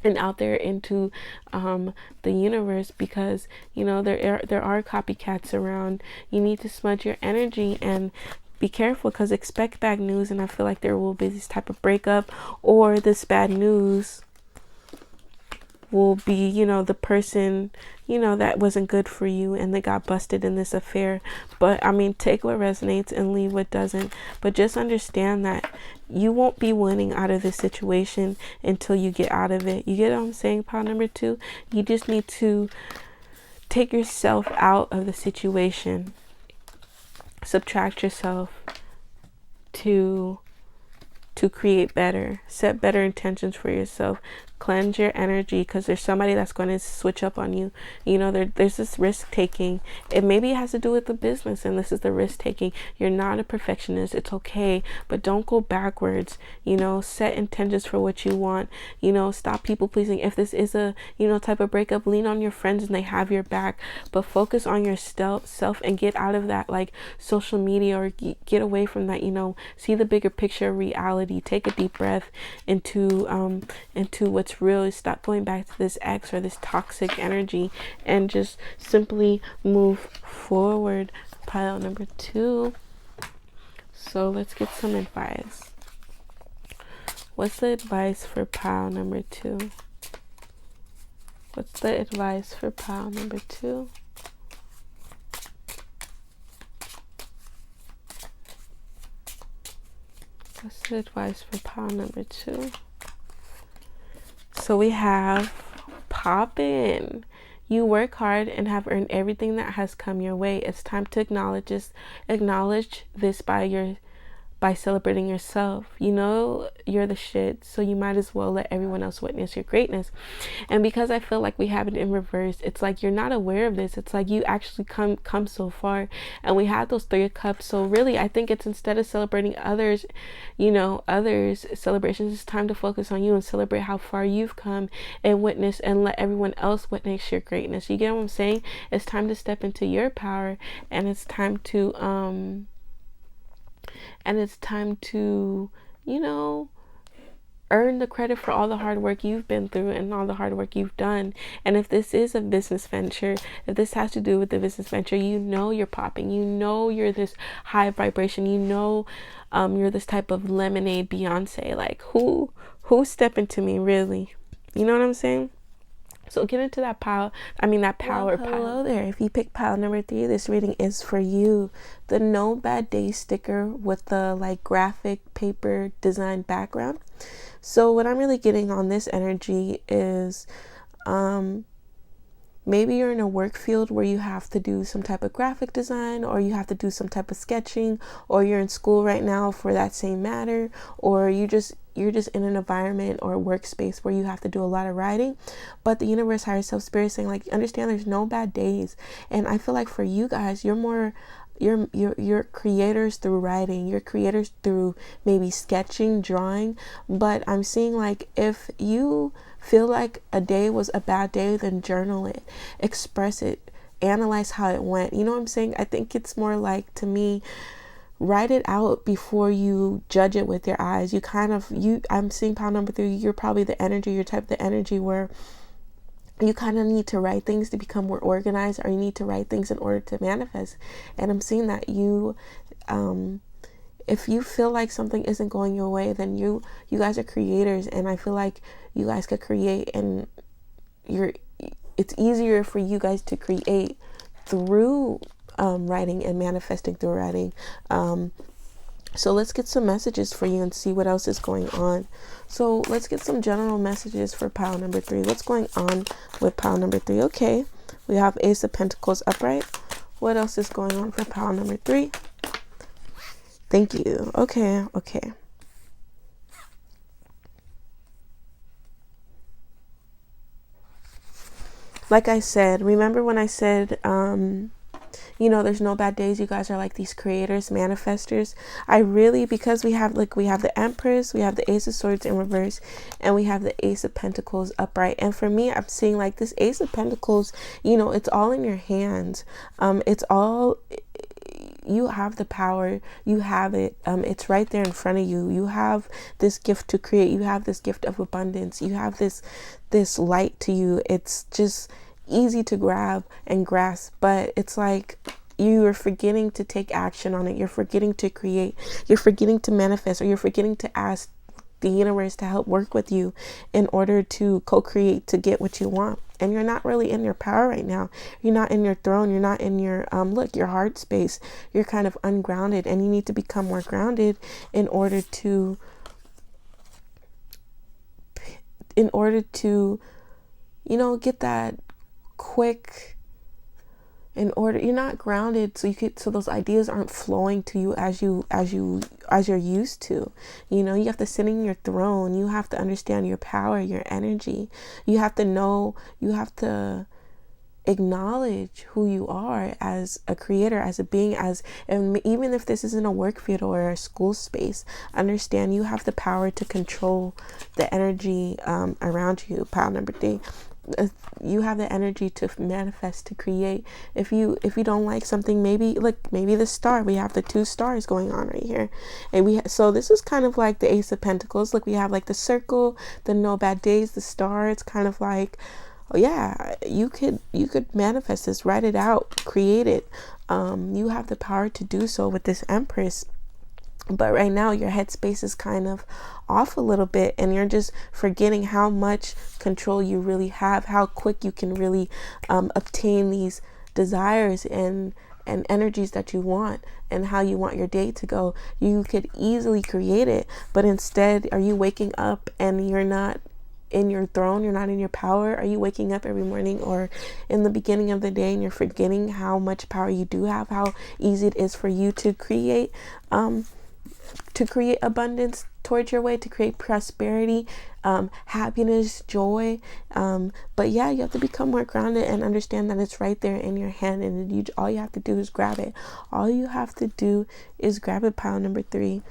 [SPEAKER 1] and out there into the universe, because there are copycats around. You need to smudge your energy and be careful, because expect bad news. And I feel like there will be this type of breakup, or this bad news will be the person that wasn't good for you and they got busted in this affair. But I mean, take what resonates and leave what doesn't. But just understand that you won't be winning out of this situation until you get out of it. You get what I'm saying, pile number 2? You just need to take yourself out of the situation, subtract yourself to create better, set better intentions for yourself, cleanse your energy, because there's somebody that's going to switch up on you. There's this risk taking. Maybe it has to do with the business, and this is the risk taking. You're not a perfectionist. It's okay, but don't go backwards. Set intentions for what you want. Stop people pleasing. If this is a type of breakup, lean on your friends and they have your back, but focus on your self and get out of that like social media, or get away from that. See the bigger picture of reality. Take a deep breath into what's real. Stop going back to this ex or this toxic energy, and just simply move forward. Pile number 2. So let's get some advice. What's the advice for pile number 2? What's the advice for pile number 2? What's the advice for pile number 2? So we have pop in. You work hard and have earned everything that has come your way. It's time to acknowledge this by celebrating yourself. You're the shit, so you might as well let everyone else witness your greatness. And because I feel like we have it in reverse, it's like you're not aware of this. It's like you actually come so far, and we had those 3 of cups. So really, I think it's, instead of celebrating others celebrations, it's time to focus on you and celebrate how far you've come, and witness and let everyone else witness your greatness. You get what I'm saying? It's time to step into your power, and it's time to earn the credit for all the hard work you've been through and all the hard work you've done. And if this is a business venture, if this has to do with the business venture, you're popping, you're this high vibration, you're this type of lemonade Beyonce. Like, who's stepping to me, really? You know what I'm saying? So get into that power pile. Hello there. If you pick pile number 3, this reading is for you. The No Bad Day sticker with the graphic paper design background. So what I'm really getting on this energy is maybe you're in a work field where you have to do some type of graphic design, or you have to do some type of sketching, or you're in school right now for that same matter, or you're just in an environment or a workspace where you have to do a lot of writing. But the universe, higher self, spirit saying, like, understand there's no bad days. And I feel like for you guys, you're creators through writing, you're creators through maybe sketching, drawing. But I'm seeing, like, if you feel like a day was a bad day, then journal it, express it, analyze how it went. You know what I'm saying? I think it's more like, to me, write it out before you judge it with your eyes. I'm seeing pile number 3, you're probably the energy, your type of the energy where you kind of need to write things to become more organized, or you need to write things in order to manifest. And I'm seeing that if you feel like something isn't going your way, then you guys are creators, and I feel like you guys could create, and it's easier for you guys to create through writing and manifesting through writing. So let's get some messages for you and see what else is going on. So let's get some general messages for pile number 3. What's going on with pile number 3? Okay, we have Ace of Pentacles upright. What else is going on for pile number 3? Thank you. Okay. Like I said, remember when I said, there's no bad days. You guys are like these creators, manifestors. Because we have the Empress, we have the Ace of Swords in reverse, and we have the Ace of Pentacles upright. And for me, I'm seeing like this Ace of Pentacles, it's all in your hands. You have the power, you have it, it's right there in front of you. You have this gift to create, you have this gift of abundance, you have this light to you. It's just easy to grab and grasp, but it's like you are forgetting to take action on it. You're forgetting to create, you're forgetting to manifest, or you're forgetting to ask the universe to help work with you in order to co-create to get what you want. And you're not really in your power right now. You're not in your throne. You're not in your your heart space. You're kind of ungrounded, and you need to become more grounded in order to get that quick. You're not grounded, so those ideas aren't flowing to you as you're used to. You have to sit in your throne. You have to understand your power, your energy. You have to acknowledge who you are as a creator, as a being, and even if this isn't a work field or a school space, understand you have the power to control the energy around you. Pile number 3. You have the energy to manifest, to create. If you don't like something, maybe the star, we have the 2 stars going on right here, and so this is kind of like the Ace of Pentacles. Look, we have like the circle, the no bad days, the star. It's kind of like, oh yeah, you could manifest this, write it out, create it. You have the power to do so with this Empress. But right now your headspace is kind of off a little bit, and you're just forgetting how much control you really have, how quick you can really obtain these desires and energies that you want, and how you want your day to go. You could easily create it, but instead, are you waking up and you're not in your throne? You're not in your power? Are you waking up every morning or in the beginning of the day and you're forgetting how much power you do have, how easy it is for you to create abundance towards your way, to create prosperity, happiness, joy. But yeah, you have to become more grounded and understand that it's right there in your hand, and all you have to do is grab it. All you have to do is grab it. Pile number 3.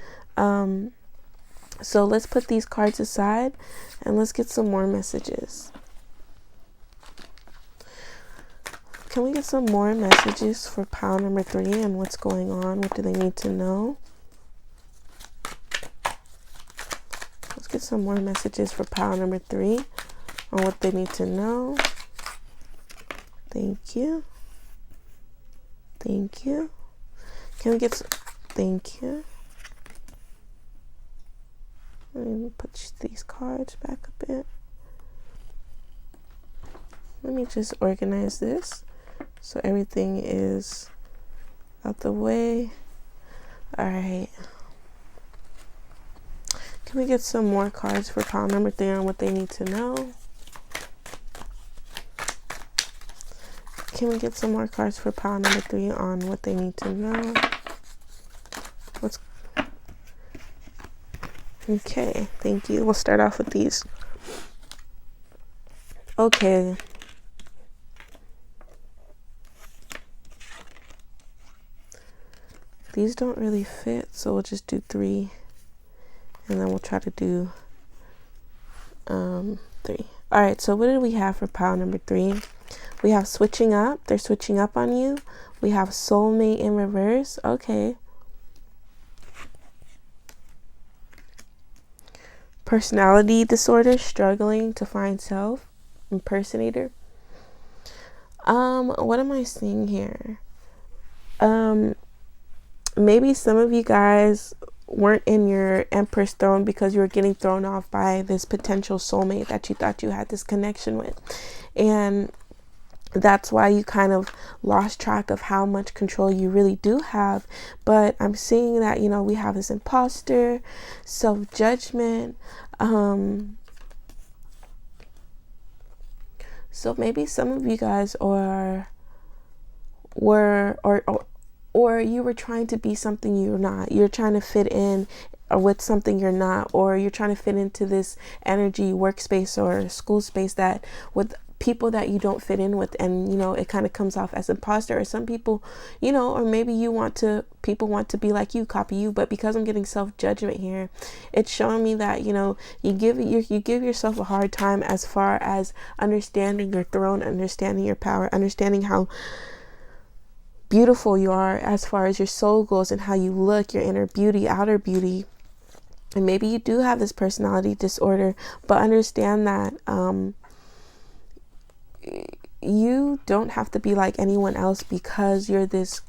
[SPEAKER 1] So let's put these cards aside and let's get some more messages. Can we get some more messages for pile number 3 and what's going on? What do they need to know? Let's get some more messages for pile number 3 on what they need to know. Thank you. Thank you. Can we get some? Thank you. Let me put these cards back a bit. Let me just organize this so everything is out the way. All right. Can we get some more cards for pile number 3 on what they need to know? Can we get some more cards for pile number 3 on what they need to know? Okay, thank you. We'll start off with these. Okay. These don't really fit, so we'll just do 3. And then we'll try to do 3. Alright, so what did we have for pile number 3? We have switching up. They're switching up on you. We have soulmate in reverse. Okay. Personality disorder, struggling to find self. Impersonator. What am I seeing here? Maybe some of you guys weren't in your Empress throne because you were getting thrown off by this potential soulmate that you thought you had this connection with. And that's why you kind of lost track of how much control you really do have. But I'm seeing that, you know, we have this imposter, self-judgment. So maybe some of you guys or you were trying to be something you're not. You're trying to fit in or with something you're not, or you're trying to fit into this energy workspace or school space that with people that you don't fit in with, and you know it kind of comes off as imposter. Or some people, you know, or maybe people want to be like you, copy you, but because I'm getting self-judgment here, it's showing me that, you know, you give yourself a hard time as far as understanding your throne, understanding your power, understanding how beautiful you are as far as your soul goes and how you look, your inner beauty, outer beauty. And maybe you do have this personality disorder, but understand that you don't have to be like anyone else, because you're this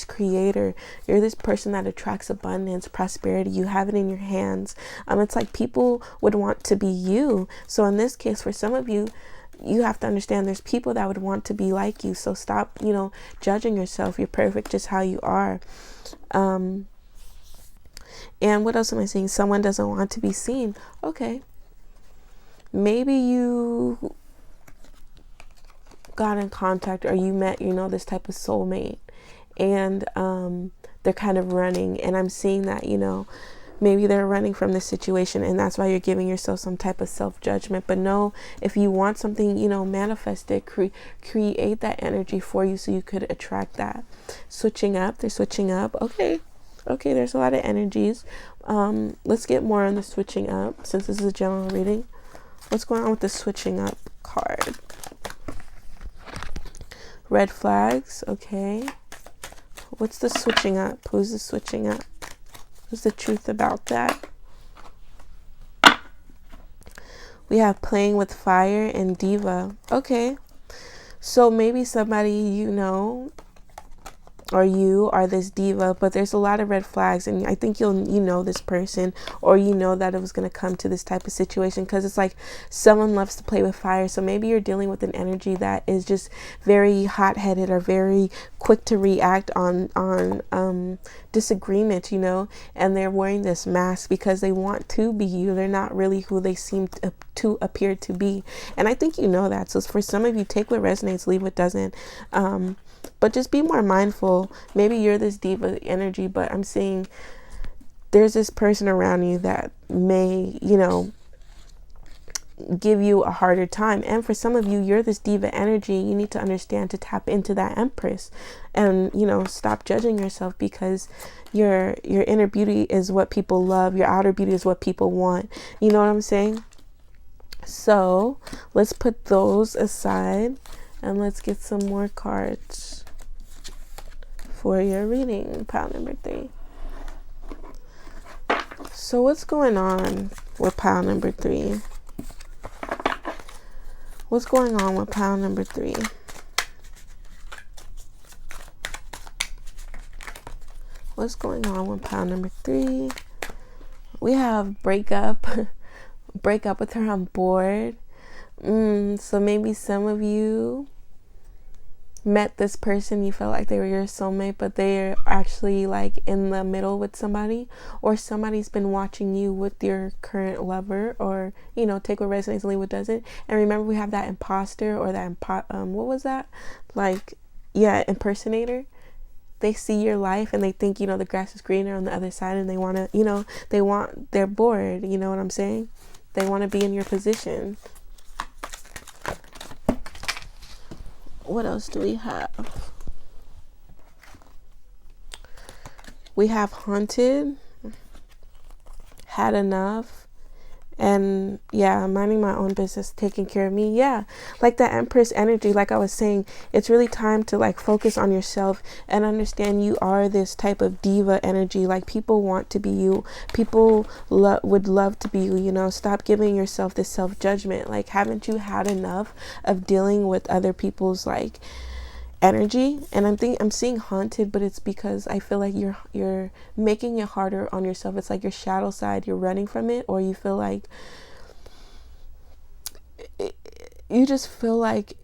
[SPEAKER 1] creator. You're this person that attracts abundance, prosperity. You have it in your hands. It's like people would want to be you. So in this case, for some of you, you have to understand there's people that would want to be like you. So stop, you know, judging yourself. You're perfect just how you are. And what else am I seeing? Someone doesn't want to be seen. Okay. Maybe you got in contact or you met, you know, this type of soulmate, and they're kind of running. And I'm seeing that, you know, maybe they're running from this situation, and that's why you're giving yourself some type of self-judgment. But no, if you want something, you know, manifest it, create that energy for you so you could attract that. Switching up, they're switching up. Okay, there's a lot of energies. Let's get more on the switching up, since this is a general reading. What's going on with the switching up card? Red flags. Okay. What's the switching up? Who's the switching up? What's the truth about that? We have playing with fire and diva. Okay. So maybe somebody you know, or you are this diva, but there's a lot of red flags, and I think you know this person, or you know that it was going to come to this type of situation, because it's like someone loves to play with fire. So maybe you're dealing with an energy that is just very hot-headed or very quick to react on disagreement, you know, and they're wearing this mask because they want to be you. They're not really who they seem to appear to be, and I think you know that. So for some of you, take what resonates, leave what doesn't. But just be more mindful. Maybe you're this diva energy, but I'm seeing there's this person around you that may, you know, give you a harder time. And for some of you, you're this diva energy. You need to understand to tap into that Empress, and, you know, stop judging yourself, because your inner beauty is what people love. Your outer beauty is what people want. You know what I'm saying? So let's put those aside, and let's get some more cards for your reading, pile number 3. So what's going on with pile number 3? What's going on with pile number 3? What's going on with pile number 3? We have breakup. Break up with her, I'm bored. So maybe some of you met this person, you felt like they were your soulmate, but they're actually like in the middle with somebody, or somebody's been watching you with your current lover, or take what resonates and leave what doesn't. And remember, we have that imposter, or that what was that, like, yeah, impersonator. They see your life and they think the grass is greener on the other side, and they want to they're bored, you know what I'm saying? They want to be in your position. What else do we have? We have haunted, had enough, and minding my own business, taking care of me. Yeah, like that Empress energy, like I was saying, it's really time to like focus on yourself and understand you are this type of diva energy. Like, people want to be you, people would love to be you. Stop giving yourself this self-judgment. Like, haven't you had enough of dealing with other people's like energy? And I'm seeing haunted, but it's because I feel like you're making it harder on yourself. It's like your shadow side, you're running from it, or you feel like you just feel like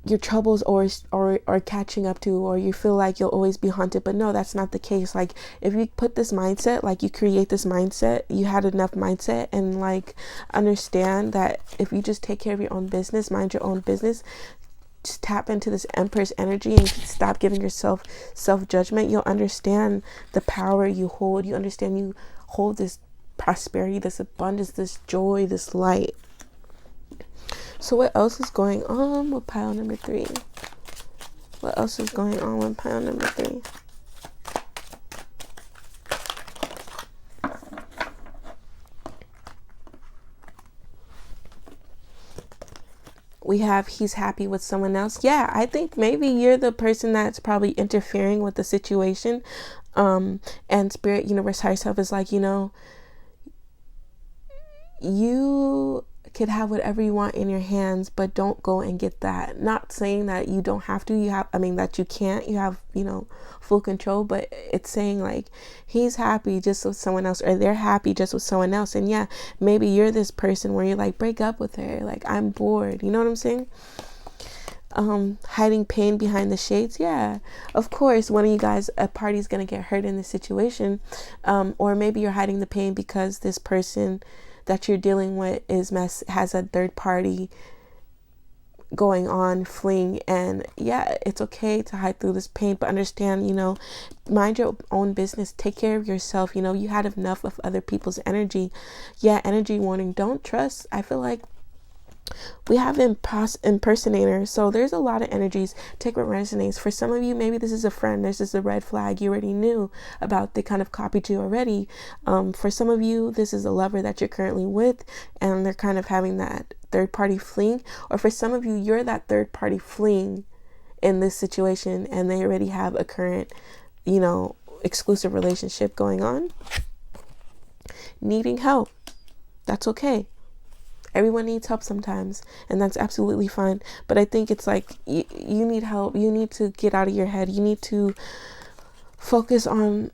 [SPEAKER 1] your troubles or catching up to, or you feel like you'll always be haunted. But no, that's not the case. Like, if you put this mindset, like you create this mindset, you had enough mindset, and like understand that if you just take care of your own business, mind your own business, just tap into this Empress energy and stop giving yourself self-judgment, you'll understand the power you hold. You understand you hold this prosperity, this abundance, this joy, this light. So what else is going on with pile number 3? What else is going on with pile number 3? We have he's happy with someone else. Yeah, I think maybe you're the person that's probably interfering with the situation. And Spirit, Universe, Higher Self is like, you could have whatever you want in your hands, but don't go and get that. Not saying that you don't have to, that you can't, you have, full control, but it's saying like he's happy just with someone else, or they're happy just with someone else. And yeah, maybe you're this person where you're like, break up with her, like, I'm bored, you know what I'm saying? Hiding pain behind the shades. Yeah, of course, one of you guys, a party's gonna get hurt in this situation, or maybe you're hiding the pain because this person that you're dealing with has a third party going on, fling. And yeah, it's okay to hide through this pain, but understand, mind your own business, take care of yourself. You had enough of other people's energy. Yeah, energy warning, don't trust. I feel like we have impersonators, so there's a lot of energies. Take what resonates. For some of you, maybe this is a friend, this is a red flag you already knew about, they kind of copied you already. For some of you, this is a lover that you're currently with, and they're kind of having that third party fling. Or for some of you, you're that third party fling in this situation, and they already have a current exclusive relationship going on. Needing help, that's okay. Everyone needs help sometimes, and that's absolutely fine. But I think it's like you need help. You need to get out of your head. You need to focus on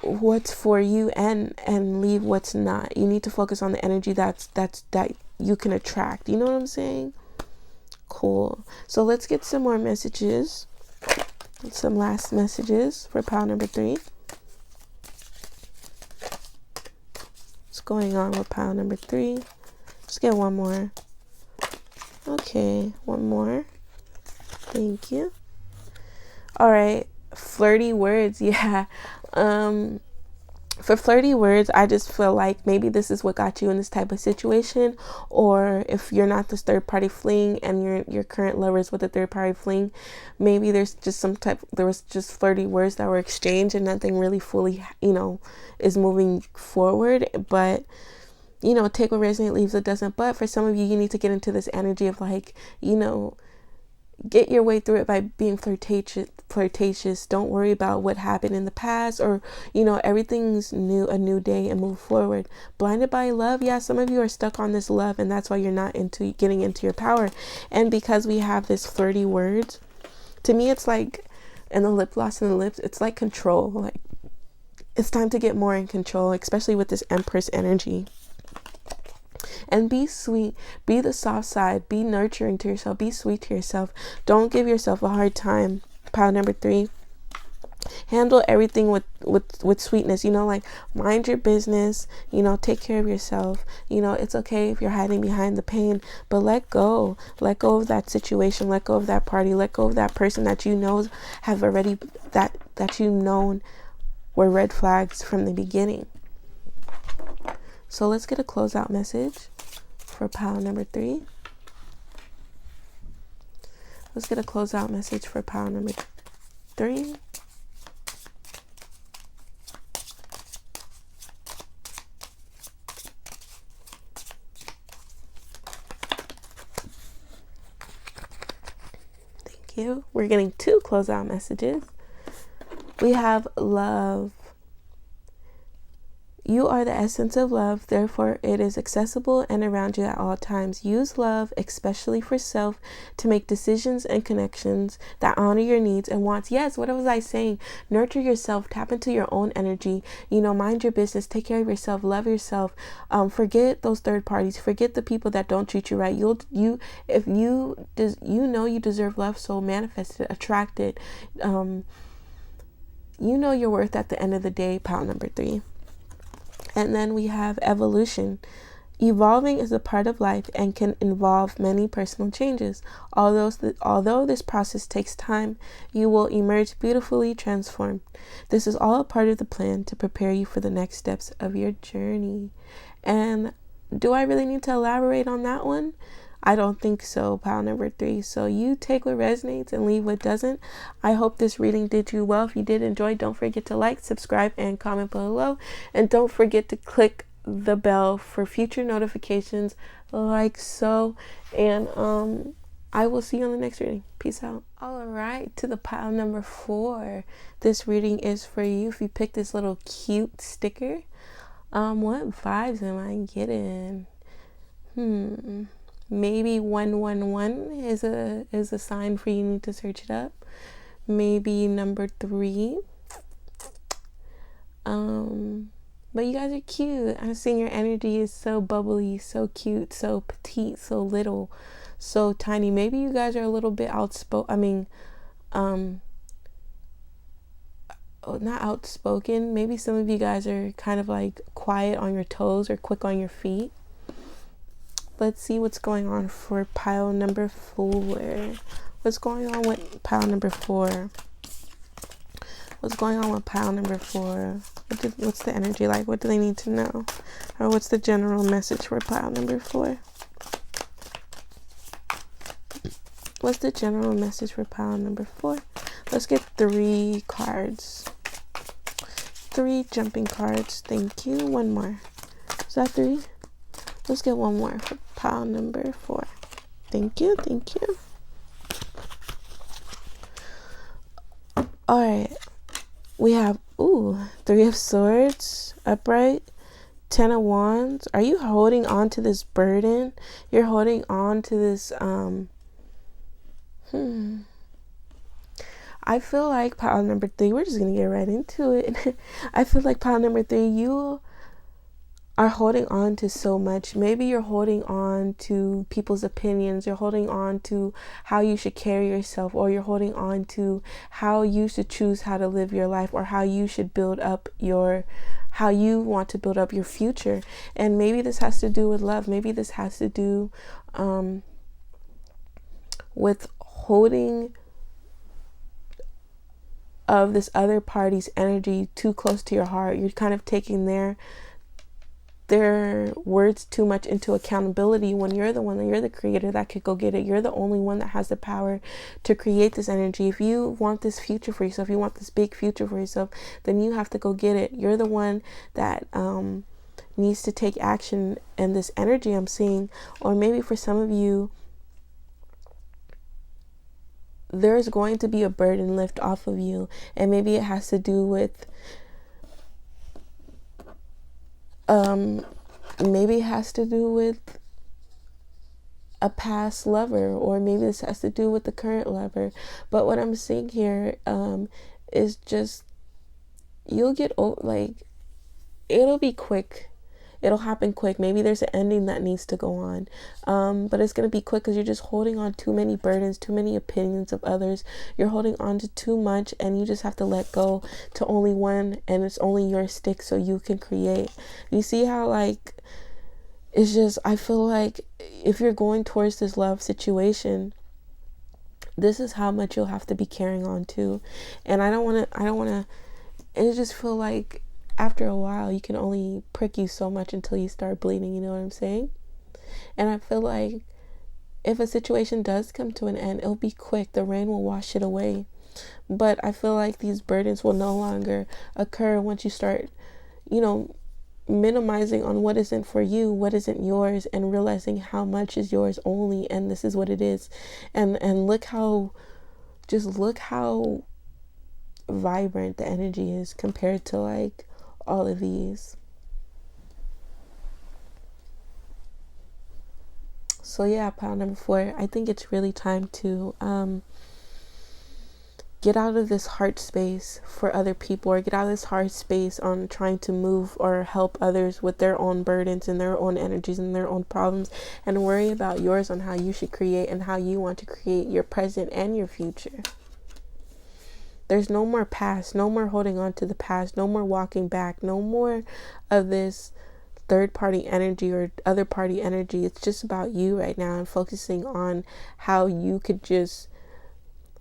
[SPEAKER 1] what's for you and leave what's not. You need to focus on the energy that you can attract. You know what I'm saying? Cool. So let's get some more messages. Some last messages for pile number 3. Going on with pile number 3. Just get one more. Okay, one more. Thank you. All right, flirty words. Yeah. For flirty words, I just feel like maybe this is what got you in this type of situation. Or if you're not this third party fling and your current lover is with a third party fling, maybe there was just flirty words that were exchanged and nothing really fully is moving forward. But take what resonates, leaves what doesn't. But for some of you, you need to get into this energy of like, get your way through it by being flirtatious. Don't worry about what happened in the past, or everything's new, a new day, and move forward. Blinded by love. Yeah, some of you are stuck on this love, and that's why you're not getting into your power. And because we have this flirty words, to me it's like, and the lip gloss and the lips, it's like control. Like, it's time to get more in control, especially with this Empress energy. And be sweet. Be the soft side. Be nurturing to yourself. Be sweet to yourself. Don't give yourself a hard time. Pile number 3. Handle everything with sweetness, like mind your business, take care of yourself. It's okay if you're hiding behind the pain, but let go of that situation, let go of that party, let go of that person that have already, that you've known were red flags from the beginning. So let's get a closeout message for pile number 3. Let's get a closeout message for pile number 3. We're getting 2 closeout messages. We have love. You are the essence of love, therefore it is accessible and around you at all times. Use love, especially for self, to make decisions and connections that honor your needs and wants. Yes, what was I saying? Nurture yourself, tap into your own energy, mind your business, take care of yourself, love yourself. Forget those third parties, forget the people that don't treat you right. If you deserve love, so manifest it, attract it. You know your worth at the end of the day. Pile number 3. And then we have evolution. Evolving is a part of life and can involve many personal changes. Although this process takes time, you will emerge beautifully transformed. This is all a part of the plan to prepare you for the next steps of your journey. And do I really need to elaborate on that one? I don't think so, pile number 3. So you take what resonates and leave what doesn't. I hope this reading did you well. If you did enjoy, don't forget to like, subscribe, and comment below. And don't forget to click the bell for future notifications like so. And I will see you on the next reading. Peace out. All right, to the pile number 4. This reading is for you. If you pick this little cute sticker, what vibes am I getting? Maybe 111 is a sign for you need to search it up. Maybe number 3. But you guys are cute. I'm seeing your energy is so bubbly, so cute, so petite, so little, so tiny. Maybe you guys are a little bit outspoken. Not outspoken. Maybe some of you guys are kind of like quiet on your toes or quick on your feet. Let's see what's going on for pile number 4. What's going on with pile number 4? What's going on with pile number 4? What's the energy like? What do they need to know? Or what's the general message for pile number 4? What's the general message for pile number 4? Let's get 3 cards. 3 jumping cards. Thank you. One more. Is that 3? Let's get one more for pile number 4. Thank you. All right. We have, 3 of Swords, upright, 10 of Wands. Are you holding on to this burden? You're holding on to this, I feel like pile number 3, we're just going to get right into it. I feel like pile number 3, you are holding on to so much. Maybe you're holding on to people's opinions. You're holding on to how you should carry yourself, or you're holding on to how you should choose how to live your life, or how you should how you want to build up your future. And maybe this has to do with love. Maybe this has to do with holding of this other party's energy too close to your heart. You're kind of taking their words too much into accountability, when you're the creator that could go get it. You're the only one that has the power to create this energy. If you want this future for yourself, you want this big future for yourself, then you have to go get it. You're the one that needs to take action in this energy I'm seeing. Or maybe for some of you, there's going to be a burden lift off of you, and maybe it has to do with a past lover, or maybe this has to do with the current lover. But what I'm seeing here is just, you'll get it'll be quick. It'll happen quick. Maybe there's an ending that needs to go on. But it's going to be quick because you're just holding on too many burdens, too many opinions of others. You're holding on to too much, and you just have to let go to only one, and it's only your stick so you can create. You see how, like, it's just, I feel like if you're going towards this love situation, this is how much you'll have to be carrying on to. And I don't want to, it just feel like after a while, you can only prick you so much until you start bleeding, you know what I'm saying? And I feel like if a situation does come to an end, it'll be quick. The rain will wash it away. But I feel like these burdens will no longer occur once you start, minimizing on what isn't for you, what isn't yours, and realizing how much is yours only, and this is what it is. And look how vibrant the energy is compared to like all of these. So yeah, pile number 4, I think it's really time to get out of this heart space for other people, or get out of this heart space on trying to move or help others with their own burdens and their own energies and their own problems, and worry about yours, on how you should create and how you want to create your present and your future. There's no more past, no more holding on to the past, no more walking back, no more of this third party energy or other party energy. It's just about you right now, and focusing on how you could just,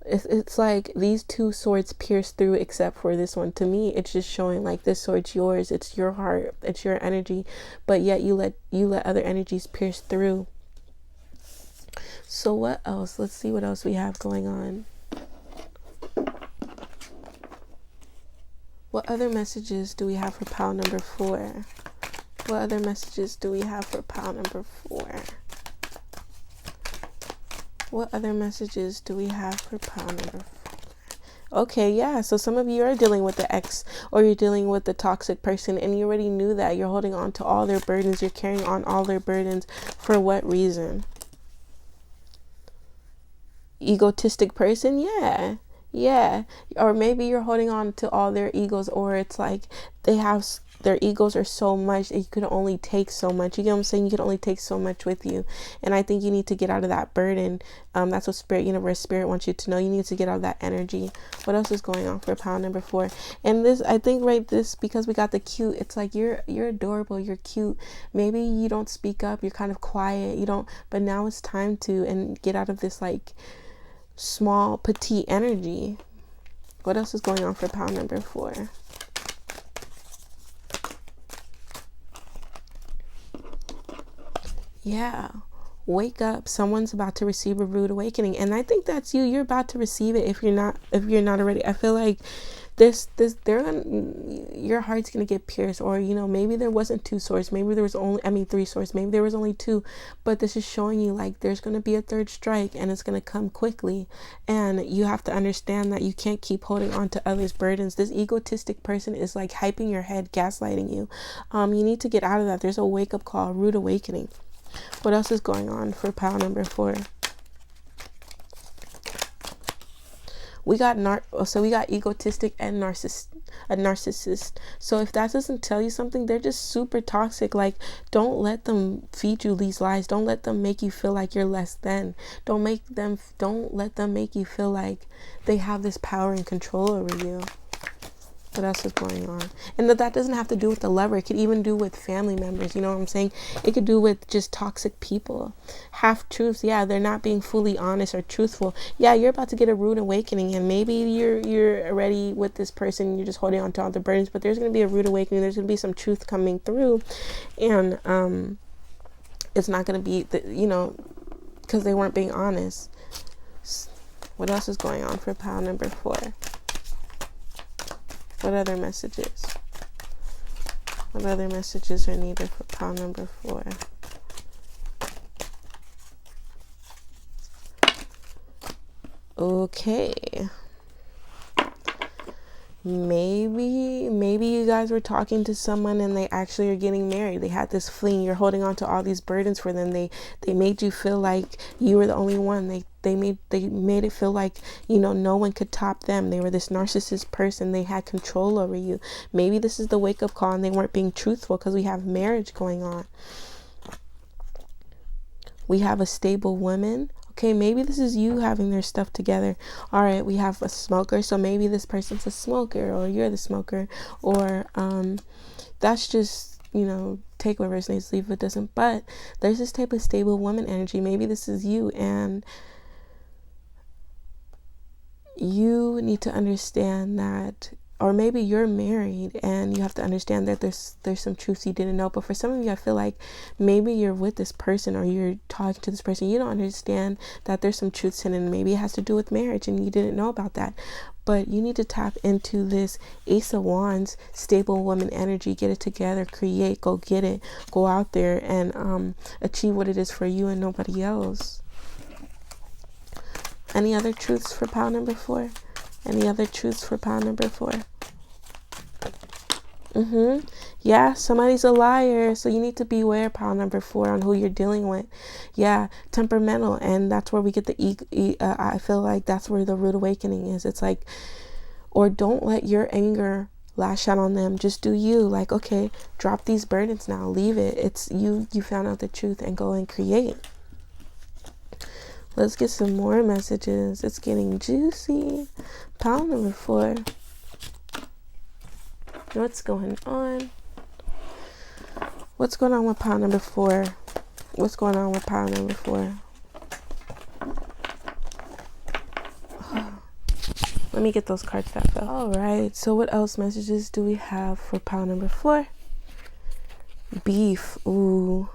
[SPEAKER 1] it's like these two swords pierce through, except for this one. To me, it's just showing like this sword's yours, it's your heart, it's your energy, but yet you let other energies pierce through. So what else? Let's see what else we have going on. What other messages do we have for pile number 4? What other messages do we have for pile number 4? What other messages do we have for pile number 4? Okay, yeah, so some of you are dealing with the ex, or you're dealing with the toxic person, and you already knew that. You're holding on to all their burdens. You're carrying on all their burdens. For what reason? Egotistic person? Yeah. Or maybe you're holding on to all their egos, or it's like their egos are so much that you could only take so much. You get what I'm saying? You can only take so much with you. And I think you need to get out of that burden. That's what spirit wants you to know. You need to get out of that energy. What else is going on for pile number 4? And this, I think, because we got the cute, it's like you're adorable, you're cute. Maybe you don't speak up, you're kind of quiet, but now it's time to, and get out of this like small petite energy. What else is going on for pile number 4? Yeah, wake up. Someone's about to receive a rude awakening, and I think that's you. You're about to receive it if you're not already. I feel like your heart's gonna get pierced, or maybe there wasn't 2 swords, maybe there was only 3 swords, maybe there was only 2, but this is showing you like there's gonna be a third strike, and it's gonna come quickly, and you have to understand that you can't keep holding on to others' burdens. This egotistic person is like hyping your head, gaslighting you. You need to get out of that. There's a wake-up call, a rude awakening. What else is going on for pile number 4? We got egotistic and narcissist. So if that doesn't tell you something, they're just super toxic. Like, don't let them feed you these lies. Don't let them make you feel like you're less than. Don't let them make you feel like they have this power and control over you. What else is going on? And that doesn't have to do with the lover. It could even do with family members. You know what I'm saying? It could do with just toxic people. Half truths. Yeah, they're not being fully honest or truthful. Yeah, you're about to get a rude awakening, and maybe you're already with this person. You're just holding on to all the burdens, but there's going to be a rude awakening. There's going to be some truth coming through, and it's not going to be because they weren't being honest. What else is going on for pile number 4? What other messages? What other messages are needed for pile number 4? Okay. Maybe you guys were talking to someone and they actually are getting married. They had this fling. You're holding on to all these burdens for them. They made you feel like you were the only one. They they made it feel like, you know, no one could top them. They were this narcissist person. They had control over you. Maybe this is the wake-up call and they weren't being truthful, because we have marriage going on. We have a stable woman. Okay, maybe this is you having their stuff together. All right, we have a smoker. So maybe this person's a smoker, or you're the smoker, or that's just, you know, take what resonates, leave what doesn't. But there's this type of stable woman energy. Maybe this is you, and you need to understand that, or maybe you're married and you have to understand that there's some truths you didn't know. But for some of you, I feel like maybe you're with this person or you're talking to this person, you don't understand that there's some truths in it, and maybe it has to do with marriage and you didn't know about that. But you need to tap into this Ace of Wands, stable woman energy. Get it together, create, go get it, go out there and achieve what it is for you and nobody else. Any other truths for pile number 4? Any other truths for pile number 4? Yeah, somebody's a liar. So you need to beware, pile number 4, on who you're dealing with. Yeah, temperamental. And that's where we get the I feel like that's where the rude awakening is. It's like, or don't let your anger lash out on them. Just do you. Like, okay, drop these burdens now. Leave it. It's you found out the truth, and go and create. Let's get some more messages. It's getting juicy. Pile number 4. What's going on? What's going on with pile number 4? What's going on with pile number 4? Let me get those cards that fell. All right. So what else messages do we have for pile number 4? Beef. Ooh.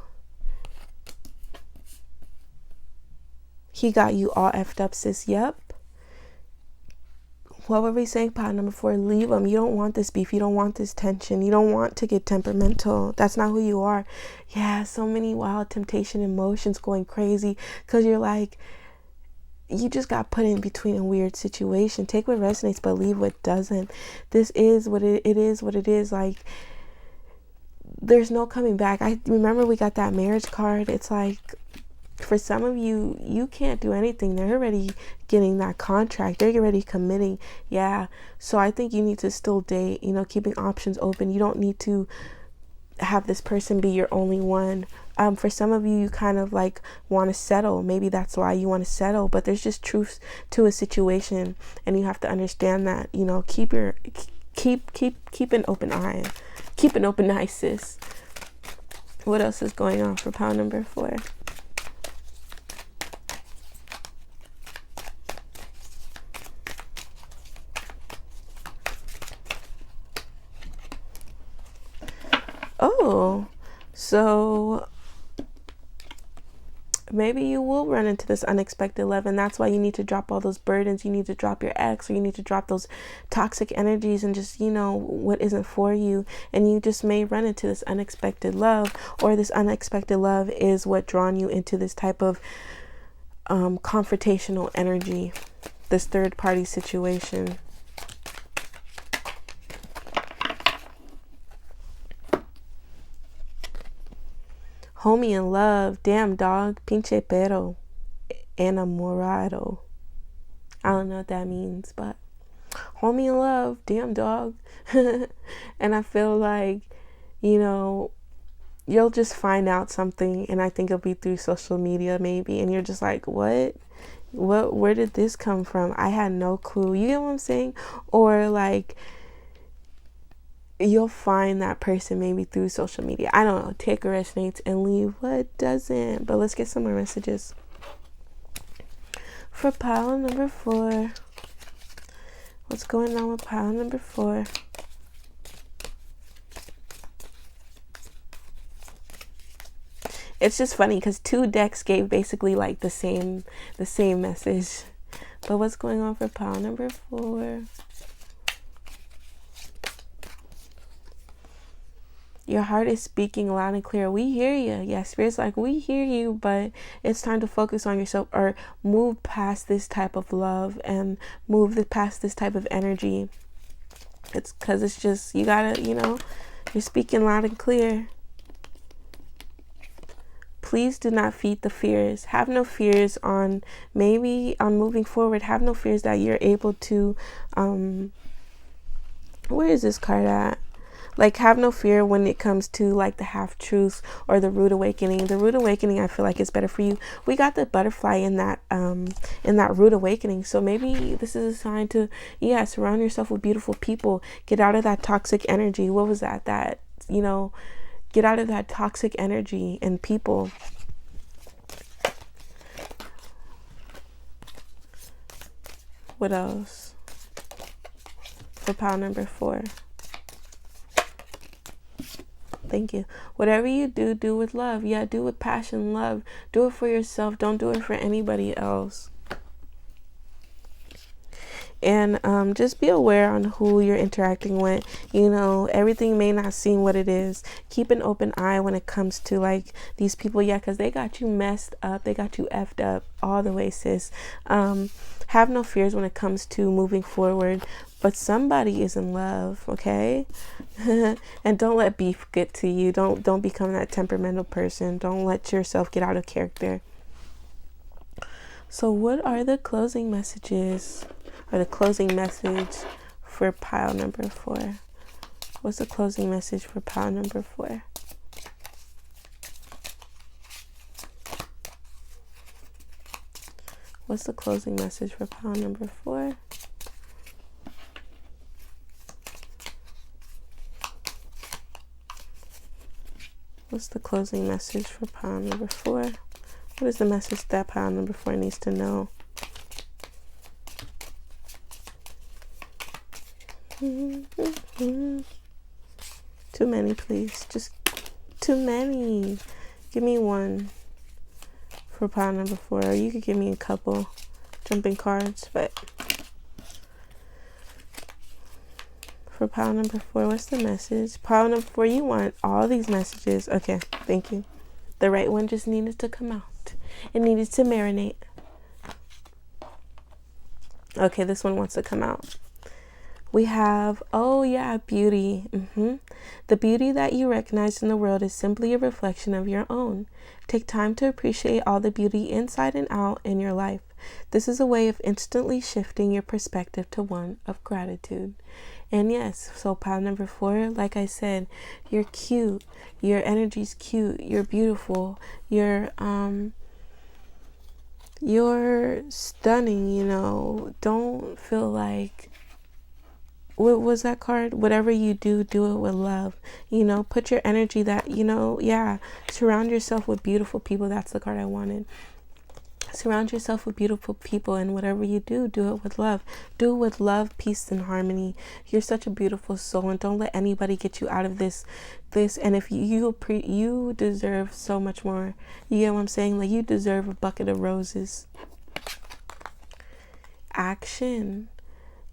[SPEAKER 1] He got you all effed up, sis. Yep. What were we saying? Pile number 4. Leave him. You don't want this beef. You don't want this tension. You don't want to get temperamental. That's not who you are. Yeah, so many wild temptation emotions going crazy because you're like, you just got put in between a weird situation. Take what resonates, but leave what doesn't. This is what it is. What it is. Like, there's no coming back. I remember we got that marriage card. It's like, for some of you, you can't do anything. They're already getting that contract. They're already committing. Yeah. So I think you need to still date, you know, keeping options open. You don't need to have this person be your only one. For some of you, you kind of like want to settle. Maybe that's why you want to settle, but there's just truth to a situation, and you have to understand that, you know, keep an open eye. Keep an open eye, sis. What else is going on for pile number 4? Oh, so maybe you will run into this unexpected love, and that's why you need to drop all those burdens. You need to drop your ex, or you need to drop those toxic energies and just, you know, what isn't for you. And you just may run into this unexpected love, or this unexpected love is what drawn you into this type of confrontational energy, this third party situation. Homie in love. Damn, dog. Pinche pero. Enamorado. I don't know what that means, but homie in love. Damn, dog. And I feel like, you know, you'll just find out something, and I think it'll be through social media maybe, and you're just like, what, where did this come from? I had no clue. You get what I'm saying? Or like, you'll find that person maybe through social media. I don't know. Take what resonates and leave what doesn't. But let's get some more messages for pile number 4. What's going on with pile number 4? It's just funny because 2 decks gave basically like the same message. But what's going on for pile number 4? Your heart is speaking loud and clear. We hear you. Yeah, Spirit's like, we hear you, but it's time to focus on yourself, or move past this type of love and move past this type of energy. It's because it's just, you gotta, you know, you're speaking loud and clear. please do not feed the fears. Have no fears on moving forward. Have no fears that you're able to, where is this card at? Like, have no fear when it comes to like the half truths or the rude awakening. The rude awakening, I feel like, is better for you. We got the butterfly in that rude awakening. So maybe this is a sign to, surround yourself with beautiful people. Get out of that toxic energy. What was that? Get out of that toxic energy and people. What else? For pile number 4. Thank you. Whatever you do, do with love. Yeah, do with passion, love. Do it for yourself. Don't do it for anybody else. And just be aware on who you're interacting with. Everything may not seem what it is. Keep an open eye when it comes to like these people. Yeah, because they got you messed up. They got you effed up all the way, sis. Have no fears when it comes to moving forward. But somebody is in love, okay? And don't let beef get to you. Don't become that temperamental person. Don't let yourself get out of character. So what are the closing messages? Or the closing message for pile number 4? What's the closing message for pile number 4? What's the closing message for pile number 4? What's the closing message for pile number 4? What is the message that pile number 4 needs to know? Too many, please. Just too many. Give me one for pile number 4. Or you could give me a couple jumping cards, but for pile number 4, what's the message? Pile number 4, you want all these messages. Okay, thank you. The right one just needed to come out. It needed to marinate. Okay, this one wants to come out. We have, beauty. The beauty that you recognize in the world is simply a reflection of your own. Take time to appreciate all the beauty inside and out in your life. This is a way of instantly shifting your perspective to one of gratitude. And yes, so pile number 4, like I said, you're cute. Your energy's cute. You're beautiful. You're stunning, Don't feel like, what was that card? Whatever you do, do it with love. Put your energy that, surround yourself with beautiful people. That's the card I wanted. Surround yourself with beautiful people, and whatever you do, do it with love. Do it with love, peace, and harmony. You're such a beautiful soul, and don't let anybody get you out of this. And if you deserve so much more. You get what I'm saying? Like, you deserve a bucket of roses. Action.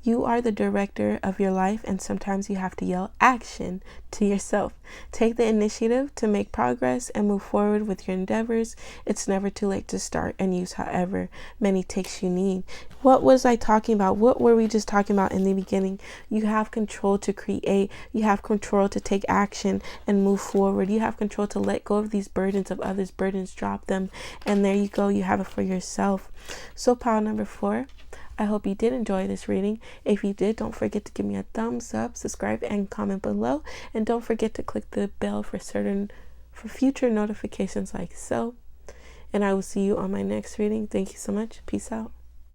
[SPEAKER 1] You are the director of your life, and sometimes you have to yell action to yourself. Take the initiative to make progress and move forward with your endeavors. It's never too late to start and use however many takes you need. What was I talking about? What were we just talking about in the beginning? You have control to create. You have control to take action and move forward. You have control to let go of these burdens of others' burdens, drop them, and there you go. You have it for yourself. So pile number 4. I hope you did enjoy this reading. If you did, don't forget to give me a thumbs up, subscribe, and comment below. And don't forget to click the bell for future notifications like so. And I will see you on my next reading. Thank you so much. Peace out.